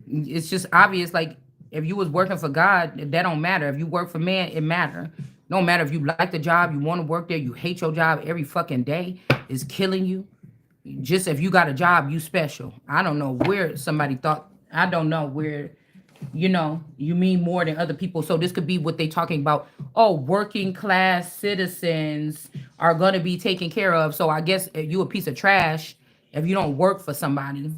It's just obvious. Like if you was working for God, that don't matter. If you work for man, it matter. No matter if you like the job, you want to work there, you hate your job every fucking day, it's killing you. Just if you got a job, you special. I don't know where somebody thought, I don't know where, you mean more than other people. So this could be what they talking about. Oh, working class citizens are going to be taken care of. So I guess if you a piece of trash if you don't work for somebody.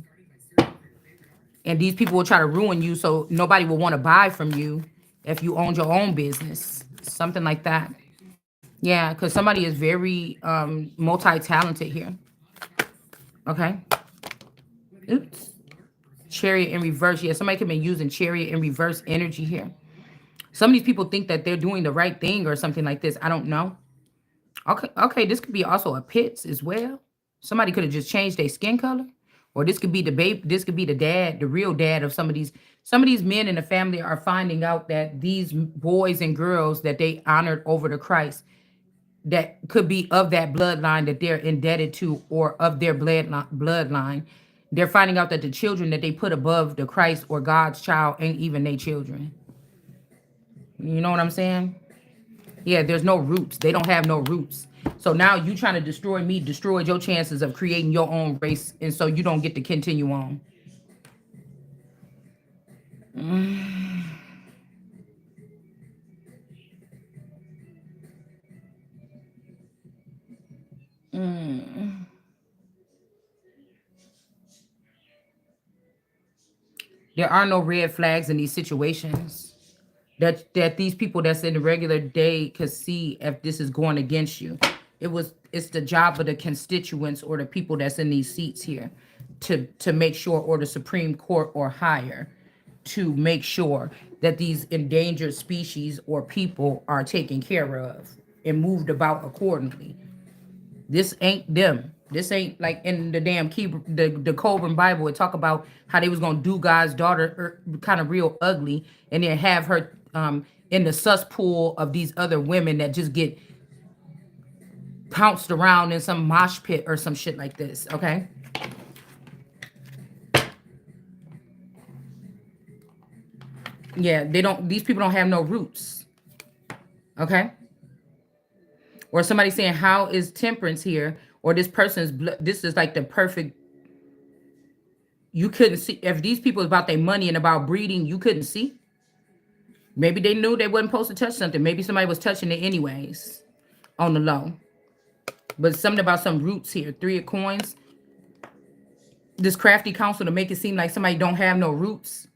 And these people will try to ruin you so nobody will want to buy from you if you owned your own business. Something like that. Yeah, because somebody is very multi-talented here. Okay. Oops. Chariot in reverse. Yeah, somebody could be using chariot in reverse energy here. Some of these people think that they're doing the right thing or something like this. I don't know. Okay, this could be also a pits as well. Somebody could have just changed their skin color. Or this could be the babe, this could be the dad, the real dad of some of these men in the family are finding out that these boys and girls that they honored over to Christ that could be of that bloodline that they're indebted to or of their bloodline. They're finding out that the children that they put above the Christ or God's child ain't even their children. You know what I'm saying? Yeah, there's no roots. They don't have no roots. So now you trying to destroy me, destroyed your chances of creating your own race, and so you don't get to continue on. There are no red flags in these situations that these people that's in the regular day could see if this is going against you. It's the job of the constituents or the people that's in these seats here to make sure, or the Supreme Court or higher, to make sure that these endangered species or people are taken care of and moved about accordingly. This ain't them. This ain't like in the damn key, the Coburn Bible. It talk about how they was gonna do God's daughter kind of real ugly, and then have her in the cesspool of these other women that just get pounced around in some mosh pit or some shit like this. Okay. Yeah, they don't. These people don't have no roots. Okay. Or somebody saying, "How is temperance here?" Or this person's blood. This is like the perfect. You couldn't see if these people about their money and about breeding. You couldn't see. Maybe they knew they wasn't supposed to touch something. Maybe somebody was touching it anyways, on the low. But something about some roots here. 3 of coins. This crafty counsel to make it seem like somebody don't have no roots.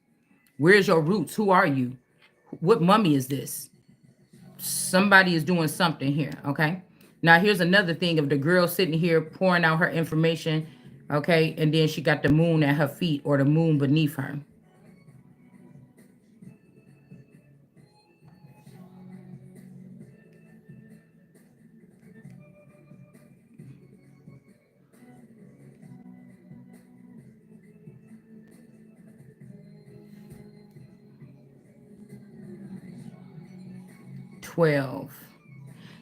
Where's your roots? Who are you? What mummy is this? Somebody is doing something here, okay? Now, here's another thing of the girl sitting here pouring out her information, okay? And then she got the moon at her feet or the moon beneath her. $12.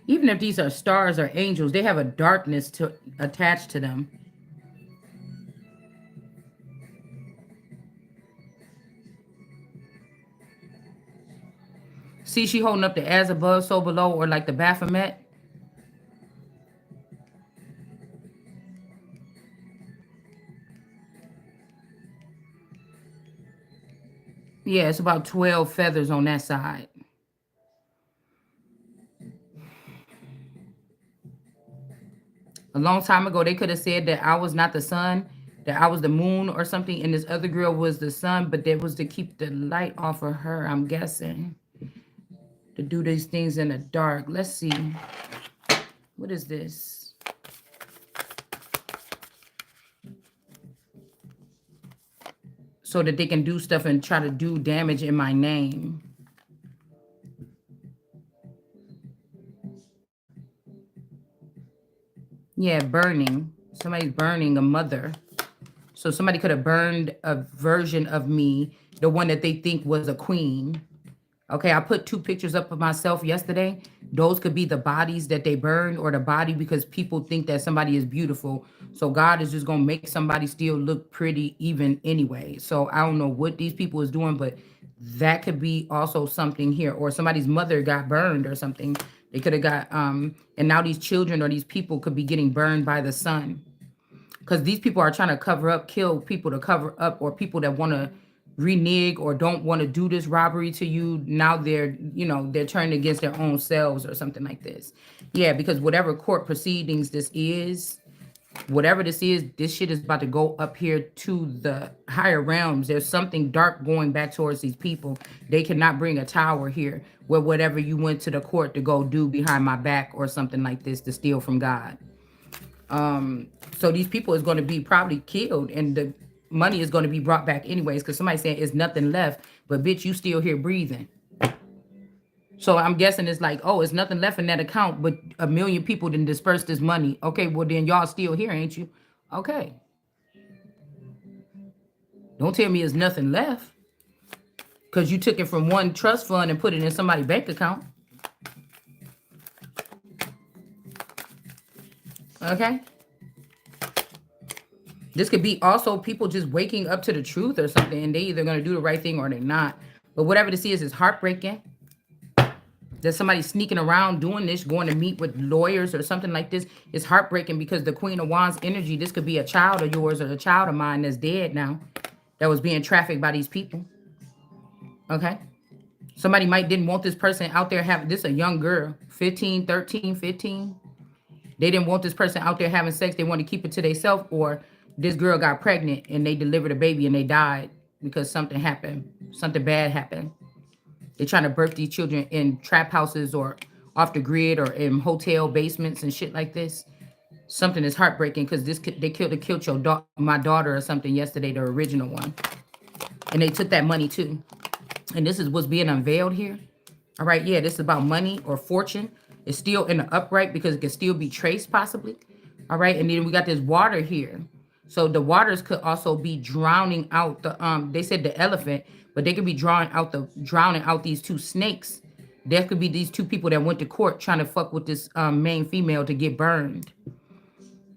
Even if these are stars or angels, they have a darkness to attach to them. See, she holding up the as above, so below, or like the Baphomet. Yeah, it's about 12 feathers on that side. A long time ago, they could have said that I was not the sun, that I was the moon or something, and this other girl was the sun, but that was to keep the light off of her, I'm guessing. To do these things in the dark. Let's see. What is this? So that they can do stuff and try to do damage in my name. Yeah, burning. Somebody's burning a mother. So somebody could have burned a version of me, the one that they think was a queen. Okay, I put 2 pictures up of myself yesterday. Those could be the bodies that they burned, or the body because people think that somebody is beautiful. So God is just going to make somebody still look pretty even anyway. So I don't know what these people is doing, but that could be also something here. Or somebody's mother got burned or something. They could have got, and now these children or these people could be getting burned by the sun. Because these people are trying to cover up, kill people to cover up, or people that want to renege or don't want to do this robbery to you. Now they're, they're turning against their own selves or something like this. Yeah, because whatever court proceedings this is, whatever this is, this shit is about to go up here to the higher realms. There's something dark going back towards these people. They cannot bring a tower here where whatever you went to the court to go do behind my back or something like this to steal from God. So these people is going to be probably killed, and the money is going to be brought back anyways, because somebody's saying it's nothing left, but bitch, you still here breathing. So I'm guessing it's like, oh, it's nothing left in that account, but 1 million people didn't disperse this money. Okay, well then y'all still here, ain't you? Okay. Don't tell me it's nothing left, because you took it from one trust fund and put it in somebody's bank account. Okay. This could be also people just waking up to the truth or something, and they either going to do the right thing or they're not. But whatever this is heartbreaking. There's somebody sneaking around doing this, going to meet with lawyers or something like this. It's heartbreaking because the Queen of Wands energy, this could be a child of yours or a child of mine that's dead now, that was being trafficked by these people. Okay. Somebody might didn't want this person out there having this, a young girl, 15, 13, 15. They didn't want this person out there having sex. They wanted to keep it to themselves, or this girl got pregnant and they delivered a baby and they died because something happened. Something bad happened. They're trying to birth these children in trap houses or off the grid or in hotel basements and shit like this. Something is heartbreaking because they killed my daughter or something yesterday, the original one, and they took that money too. And this is what's being unveiled here. All right, yeah, this is about money or fortune. It's still in the upright because it can still be traced possibly. All right, and then we got this water here. So the waters could also be drowning out the they said the elephant, but they could be drowning out these two snakes. There could be these two people that went to court trying to fuck with this main female to get burned.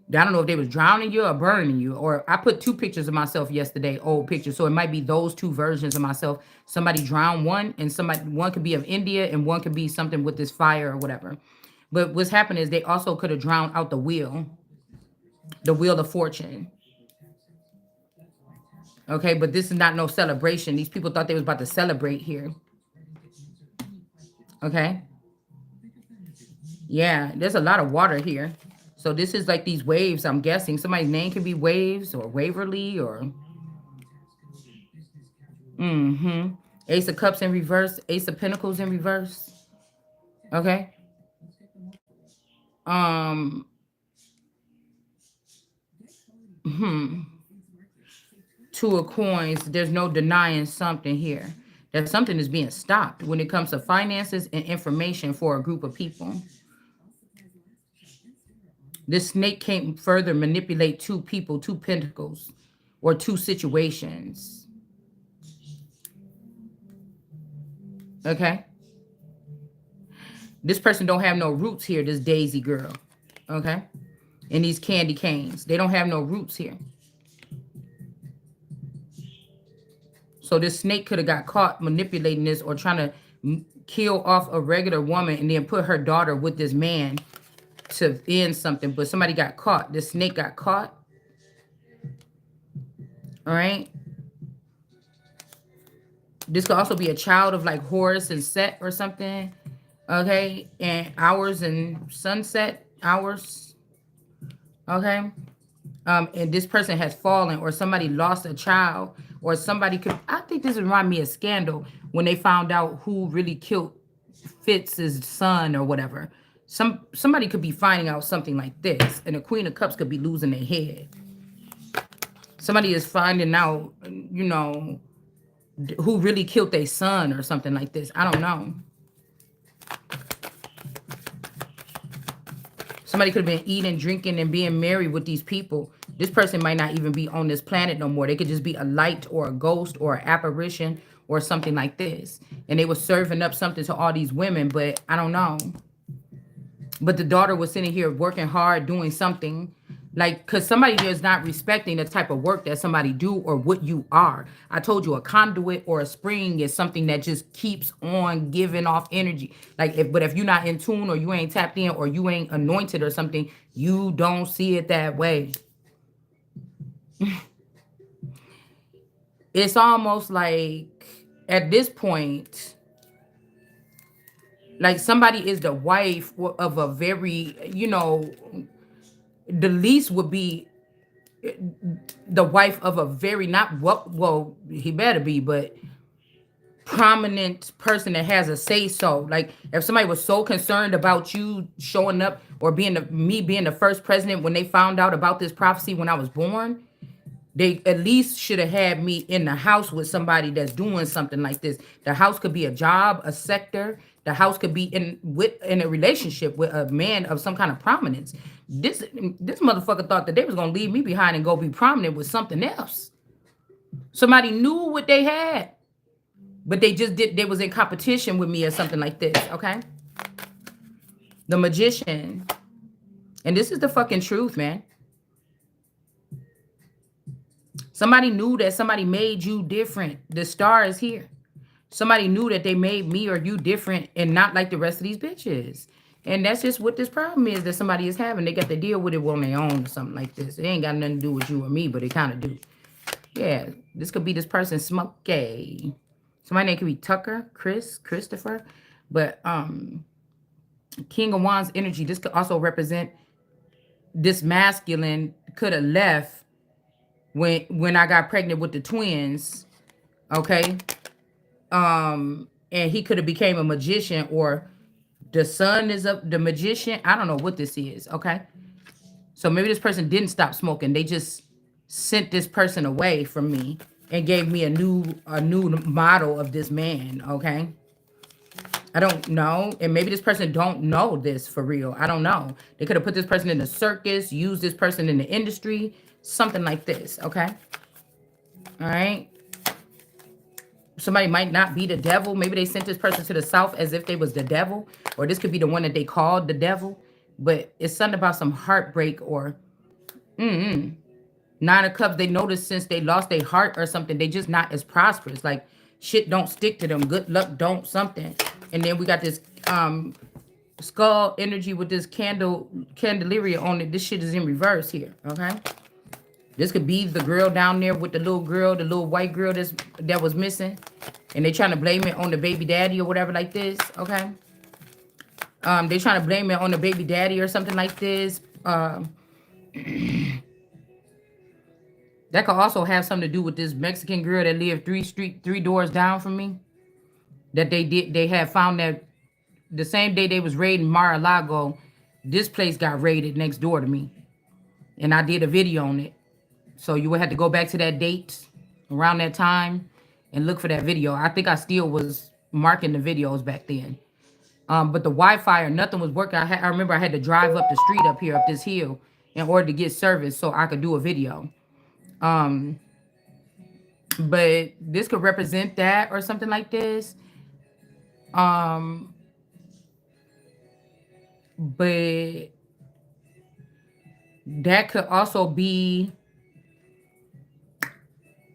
I don't know if they was drowning you or burning you. Or I put two pictures of myself yesterday, old pictures. So it might be those two versions of myself. Somebody drowned one, and one could be of India, and one could be something with this fire or whatever. But what's happened is they also could have drowned out the wheel of fortune. Okay, but this is not no celebration. These people thought they was about to celebrate here. Okay. Yeah, there's a lot of water here. So this is like these waves, I'm guessing. Somebody's name could be Waves or Waverly or... Ace of Cups in reverse. Ace of Pentacles in reverse. Okay. Two of Coins. There's no denying something here. That something is being stopped when it comes to finances and information for a group of people. This snake can't further manipulate two people, two pentacles, or two situations. Okay? This person don't have no roots here, this Daisy girl. Okay? And these candy canes. They don't have no roots here. So this snake could have got caught manipulating this or trying to kill off a regular woman and then put her daughter with this man to end something. But somebody got caught. This snake got caught. All right. This could also be a child of like Horus and Set or something. Okay. And hours and sunset hours. Okay. And this person has fallen, or somebody lost a child, or somebody could... I think this remind me of Scandal when they found out who really killed Fitz's son or whatever. Somebody could be finding out something like this, and the Queen of Cups could be losing their head. Somebody is finding out, you know, who really killed their son or something like this. I don't know. Somebody could have been eating, drinking, and being married with these people. This person might not even be on this planet no more. They could just be a light or a ghost or an apparition or something like this. And they were serving up something to all these women, but I don't know. But the daughter was sitting here working hard, doing something. Like, because somebody is not respecting the type of work that somebody do or what you are. I told you a conduit or a spring is something that just keeps on giving off energy. Like, if you're not in tune or you ain't tapped in or you ain't anointed or something, you don't see it that way. It's almost like at this point, like somebody is the wife of a very, you know, the least would be the wife of a very, not what, well, he better be, but prominent person that has a say so. Like if somebody was so concerned about you showing up or me being the first president when they found out about this prophecy when I was born, they at least should have had me in the house with somebody that's doing something like this. The house could be a job, a sector. The house could be in a relationship with a man of some kind of prominence. This motherfucker thought that they was gonna leave me behind and go be prominent with something else. Somebody knew what they had, but they was in competition with me or something like this. Okay. The Magician, and this is the fucking truth, man. Somebody knew that somebody made you different. The star is here. Somebody knew that they made me or you different and not like the rest of these bitches. And that's just what this problem is that somebody is having. They got to deal with it on their own or something like this. It ain't got nothing to do with you or me, but it kind of do. Yeah, this could be this person, Smokey. Somebody name could be Tucker, Chris, Christopher. But King of Wands energy, this could also represent this masculine could have left when I got pregnant with the twins, okay? And he could have became a magician, or the son is the magician. I don't know what this is, okay? So maybe this person didn't stop smoking. They just sent this person away from me and gave me a new model of this man, okay? I don't know. And maybe this person don't know this for real. I don't know. They could have put this person in the circus, used this person in the industry, something like this, okay? All right. Somebody might not be the devil. Maybe they sent this person to the south as if they was the devil. Or this could be the one that they called the devil. But it's something about some heartbreak or Nine of Cups. They noticed since they lost their heart or something, they just not as prosperous. Like shit don't stick to them. Good luck don't something. And then we got this skull energy with this candelaria on it. This shit is in reverse here. Okay. This could be the girl down there with the little girl, the little white girl that was missing. And they trying to blame it on the baby daddy or whatever like this, okay? They trying to blame it on the baby daddy or something like this. That could also have something to do with this Mexican girl that lived three doors down from me. That they had found that the same day they was raiding Mar-a-Lago, this place got raided next door to me. And I did a video on it. So you would have to go back to that date around that time and look for that video. I think I still was marking the videos back then. But the Wi-Fi or nothing was working. I remember I had to drive up the street up here, up this hill, in order to get service so I could do a video. But this could represent that or something like this. But that could also be...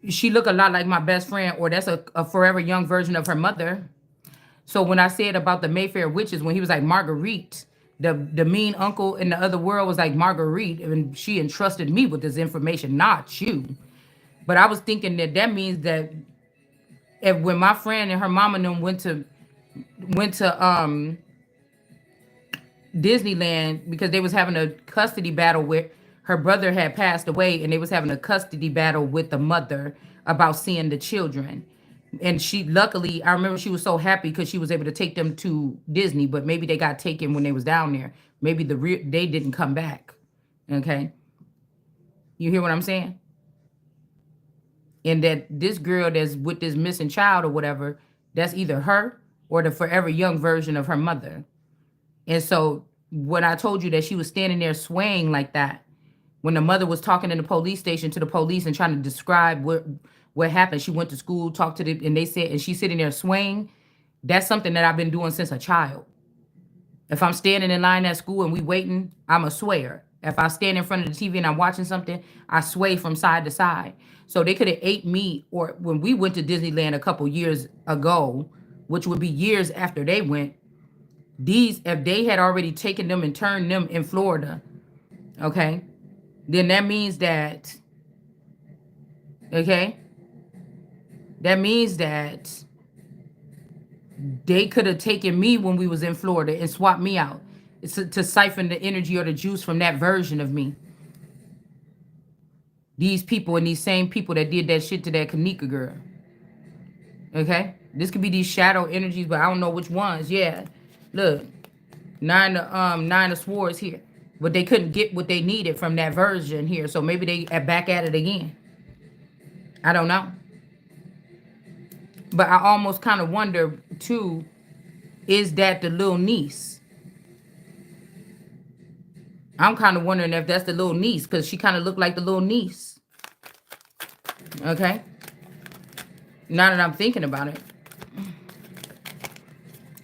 She look a lot like my best friend, or that's a forever young version of her mother. So when I said about the Mayfair witches, when he was like Marguerite, the mean uncle in the other world was like Marguerite, and she entrusted me with this information, not you. But I was thinking that means that when my friend and her mom and them went to Disneyland because they was having a custody battle where her brother had passed away, and they was having a custody battle with the mother about seeing the children. And she, luckily, I remember she was so happy because she was able to take them to Disney, but maybe they got taken when they was down there. Maybe they didn't come back. Okay. You hear what I'm saying? And that this girl that's with this missing child or whatever, that's either her or the forever young version of her mother. And so when I told you that she was standing there swaying like that, when the mother was talking in the police station to the police and trying to describe what happened, she went to school, talked to them, and they said, and she's sitting there swaying. That's something that I've been doing since a child. If I'm standing in line at school and we waiting, I'm a swayer. If I stand in front of the TV and I'm watching something, I sway from side to side. So they could have ate me, or when we went to Disneyland a couple years ago, which would be years after they went, if they had already taken them and turned them in Florida, okay, then that means that, okay, that means that they could have taken me when we was in Florida and swapped me out. It's to siphon the energy or the juice from that version of me. These people and these same people that did that shit to that Kanika girl. Okay? This could be these shadow energies, but I don't know which ones. Yeah. Look. Nine of Swords here. But they couldn't get what they needed from that version here. So maybe they are back at it again. I don't know. But I almost kind of wonder, too, is that the little niece? I'm kind of wondering if that's the little niece, because she kind of looked like the little niece. Okay? Now that I'm thinking about it.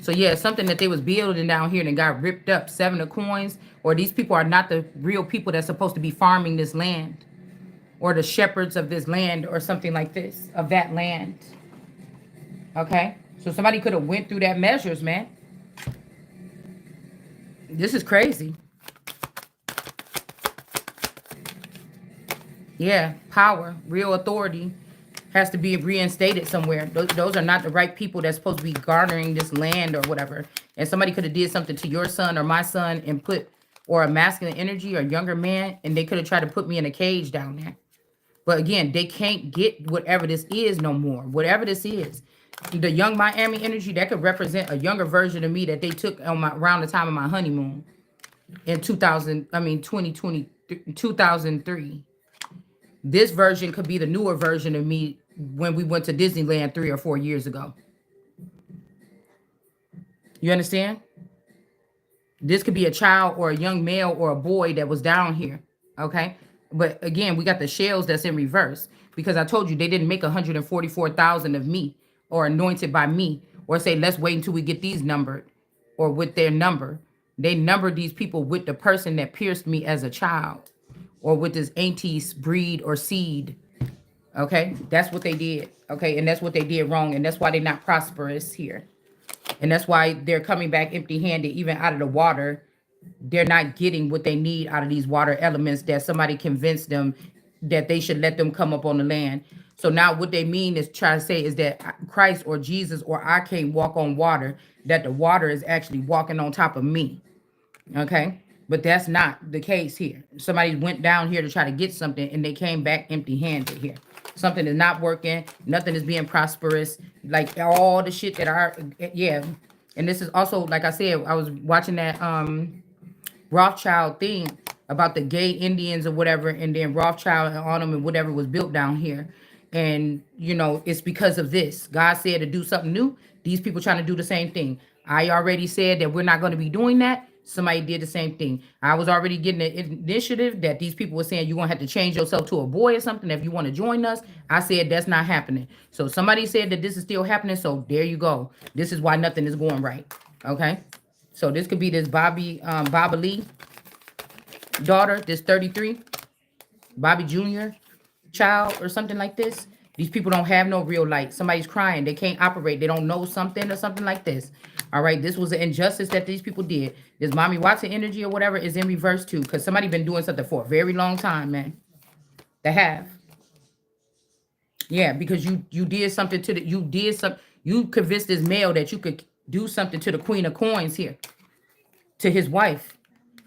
So, yeah, something that they was building down here and it got ripped up. 7 of Coins. Or these people are not the real people that's supposed to be farming this land. Or the shepherds of this land or something like this. Of that land. Okay, so somebody could have went through that measures, man. This is crazy. Yeah, power, real authority has to be reinstated somewhere. Those are not the right people that's supposed to be garnering this land or whatever. And somebody could have did something to your son or my son and put, or a masculine energy or younger man, and they could have tried to put me in a cage down there. But again, they can't get whatever this is no more. Whatever this is. The young Miami energy, that could represent a younger version of me that they took on my around the time of my honeymoon in 2000, I mean 2020, 2003. This version could be the newer version of me when we went to Disneyland 3 or 4 years ago. You understand? This could be a child or a young male or a boy that was down here. Okay. But again, we got the shells that's in reverse because I told you they didn't make 144,000 of me or anointed by me or say, let's wait until we get these numbered or with their number. They numbered these people with the person that pierced me as a child or with this auntie's breed or seed. Okay. That's what they did. Okay. And that's what they did wrong. And that's why they're not prosperous here. And that's why they're coming back empty handed, even out of the water. They're not getting what they need out of these water elements that somebody convinced them that they should let them come up on the land. So now what they mean is try to say is that Christ or Jesus or I can't walk on water, that the water is actually walking on top of me. Okay. But that's not the case here. Somebody went down here to try to get something and they came back empty handed here. Something is not working. Nothing is being prosperous. Like all the shit that are, yeah. And this is also, like I said, I was watching that Rothschild thing about the gay Indians or whatever, and then Rothschild and all them and whatever was built down here. And, you know, it's because of this. God said to do something new. These people trying to do the same thing. I already said that we're not going to be doing that. Somebody did the same thing. I was already getting the initiative that these people were saying you're going to have to change yourself to a boy or something if you want to join us. I said that's not happening. So somebody said that this is still happening. So there you go. This is why nothing is going right. Okay. So this could be this Bobby Lee daughter, this 33, Bobby Jr. child or something like this. These people don't have no real light. Somebody's crying. They can't operate. They don't know something or something like this. All right. This was an injustice that these people did. This Mommy Watson energy or whatever is in reverse too. Because somebody been doing something for a very long time, man. They have. Yeah, because you did something to the you convinced this male that you could do something to the Queen of Coins here, to his wife.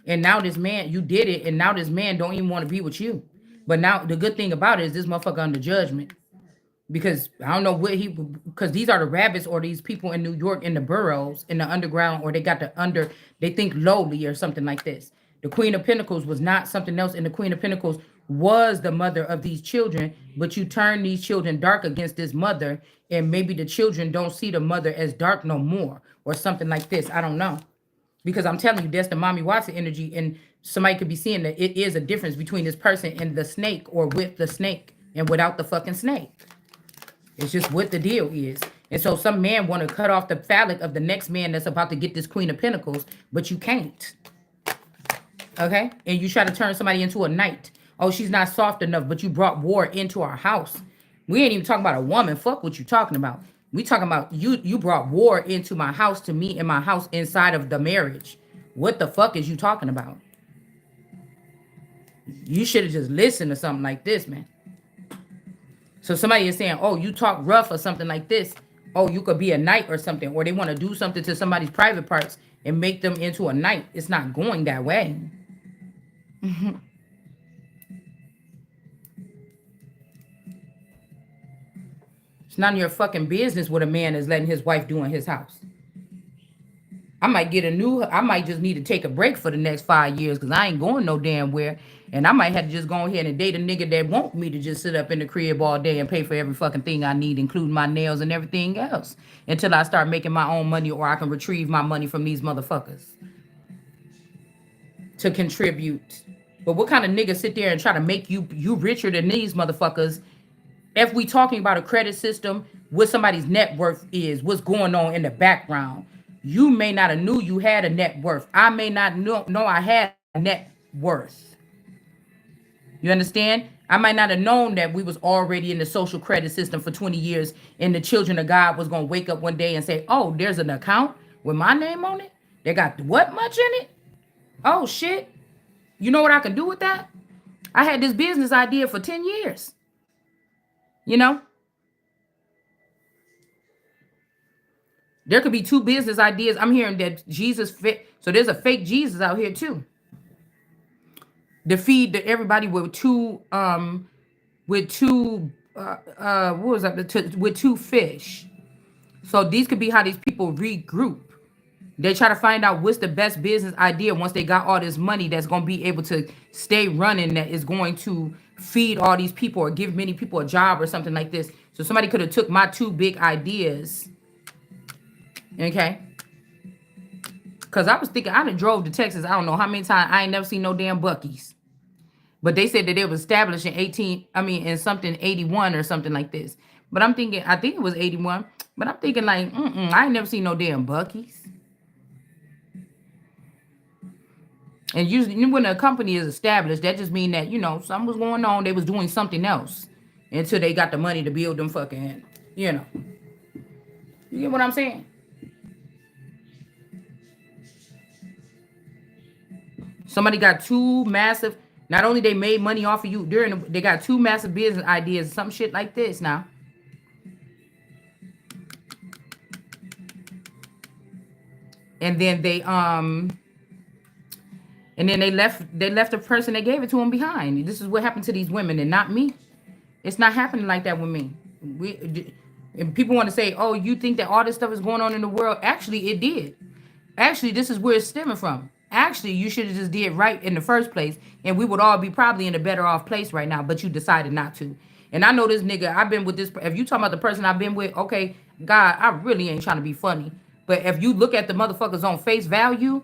And now this man, you did it, and now this man don't even want to be with you. But now the good thing about it is this motherfucker under judgment. Because I don't know what he, because these are the rabbits or these people in New York in the boroughs, in the underground, or they got the they think lowly or something like this. The Queen of Pentacles was not something else, and the Queen of Pentacles was the mother of these children, but you turn these children dark against this mother, and maybe the children don't see the mother as dark no more, or something like this. I don't know. Because I'm telling you, that's the Mommy Watson energy, and somebody could be seeing that it is a difference between this person and the snake, or with the snake and without the fucking snake. It's just what the deal is. And so some man want to cut off the phallic of the next man that's about to get this Queen of Pentacles, but you can't. Okay? And you try to turn somebody into a knight. Oh, she's not soft enough, but you brought war into our house. We ain't even talking about a woman. Fuck what you talking about. We talking about you brought war into my house, to me and my house inside of the marriage. What the fuck is you talking about? You should have just listened to something like this, man. So somebody is saying, oh, you talk rough or something like this. Oh, you could be a knight or something. Or they want to do something to somebody's private parts and make them into a knight. It's not going that way. It's none of your fucking business what a man is letting his wife do in his house. I might just need to take a break for the next 5 years because I ain't going no damn where. And I might have to just go ahead and date a nigga that want me to just sit up in the crib all day and pay for every fucking thing I need, including my nails and everything else, until I start making my own money or I can retrieve my money from these motherfuckers to contribute. But what kind of nigga sit there and try to make you richer than these motherfuckers? If we talking about a credit system, what somebody's net worth is, what's going on in the background. You may not have knew you had a net worth. I may not know I had a net worth. You understand? I might not have known that we was already in the social credit system for 20 years and the children of God was going to wake up one day and say, oh, there's an account with my name on it. They got what much in it? Oh, shit. You know what I can do with that? I had this business idea for 10 years. You know, there could be two business ideas. I'm hearing that Jesus fit. So there's a fake Jesus out here too. To feed everybody with what was that? With two fish. So these could be how these people regroup. They try to find out what's the best business idea once they got all this money that's going to be able to stay running, that is going to feed all these people or give many people a job or something like this. So somebody could have took my two big ideas. Okay. Because I was thinking, I done drove to Texas, I don't know how many times. I ain't never seen no damn Buc-ee's. But they said that it was established in in something 81 or something like this. But I'm thinking, I think it was 81. But I'm thinking like, I ain't never seen no damn Buc-ee's. And usually when a company is established, that just means that, something was going on. They was doing something else until they got the money to build them fucking, You get what I'm saying? Somebody got two massive, not only they made money off of you they got two massive business ideas, some shit like this now. And then they left the person that gave it to them behind. This is what happened to these women and not me. It's not happening like that with me. And people want to say, oh, you think that all this stuff is going on in the world? Actually, it did. Actually, this is where it's stemming from. Actually, you should have just did right in the first place, and we would all be probably in a better off place right now, but you decided not to. And I know this nigga, I've been with this, if you talking about the person I've been with, okay, God, I really ain't trying to be funny. But if you look at the motherfuckers on face value,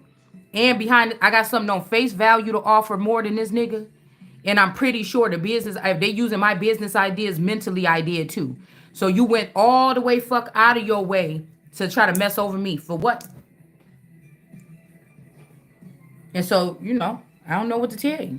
and behind it, I got something on face value to offer more than this nigga. And I'm pretty sure the business, if they using my business ideas mentally, I did too. So you went all the way fuck out of your way to try to mess over me. For what? And so, I don't know what to tell you.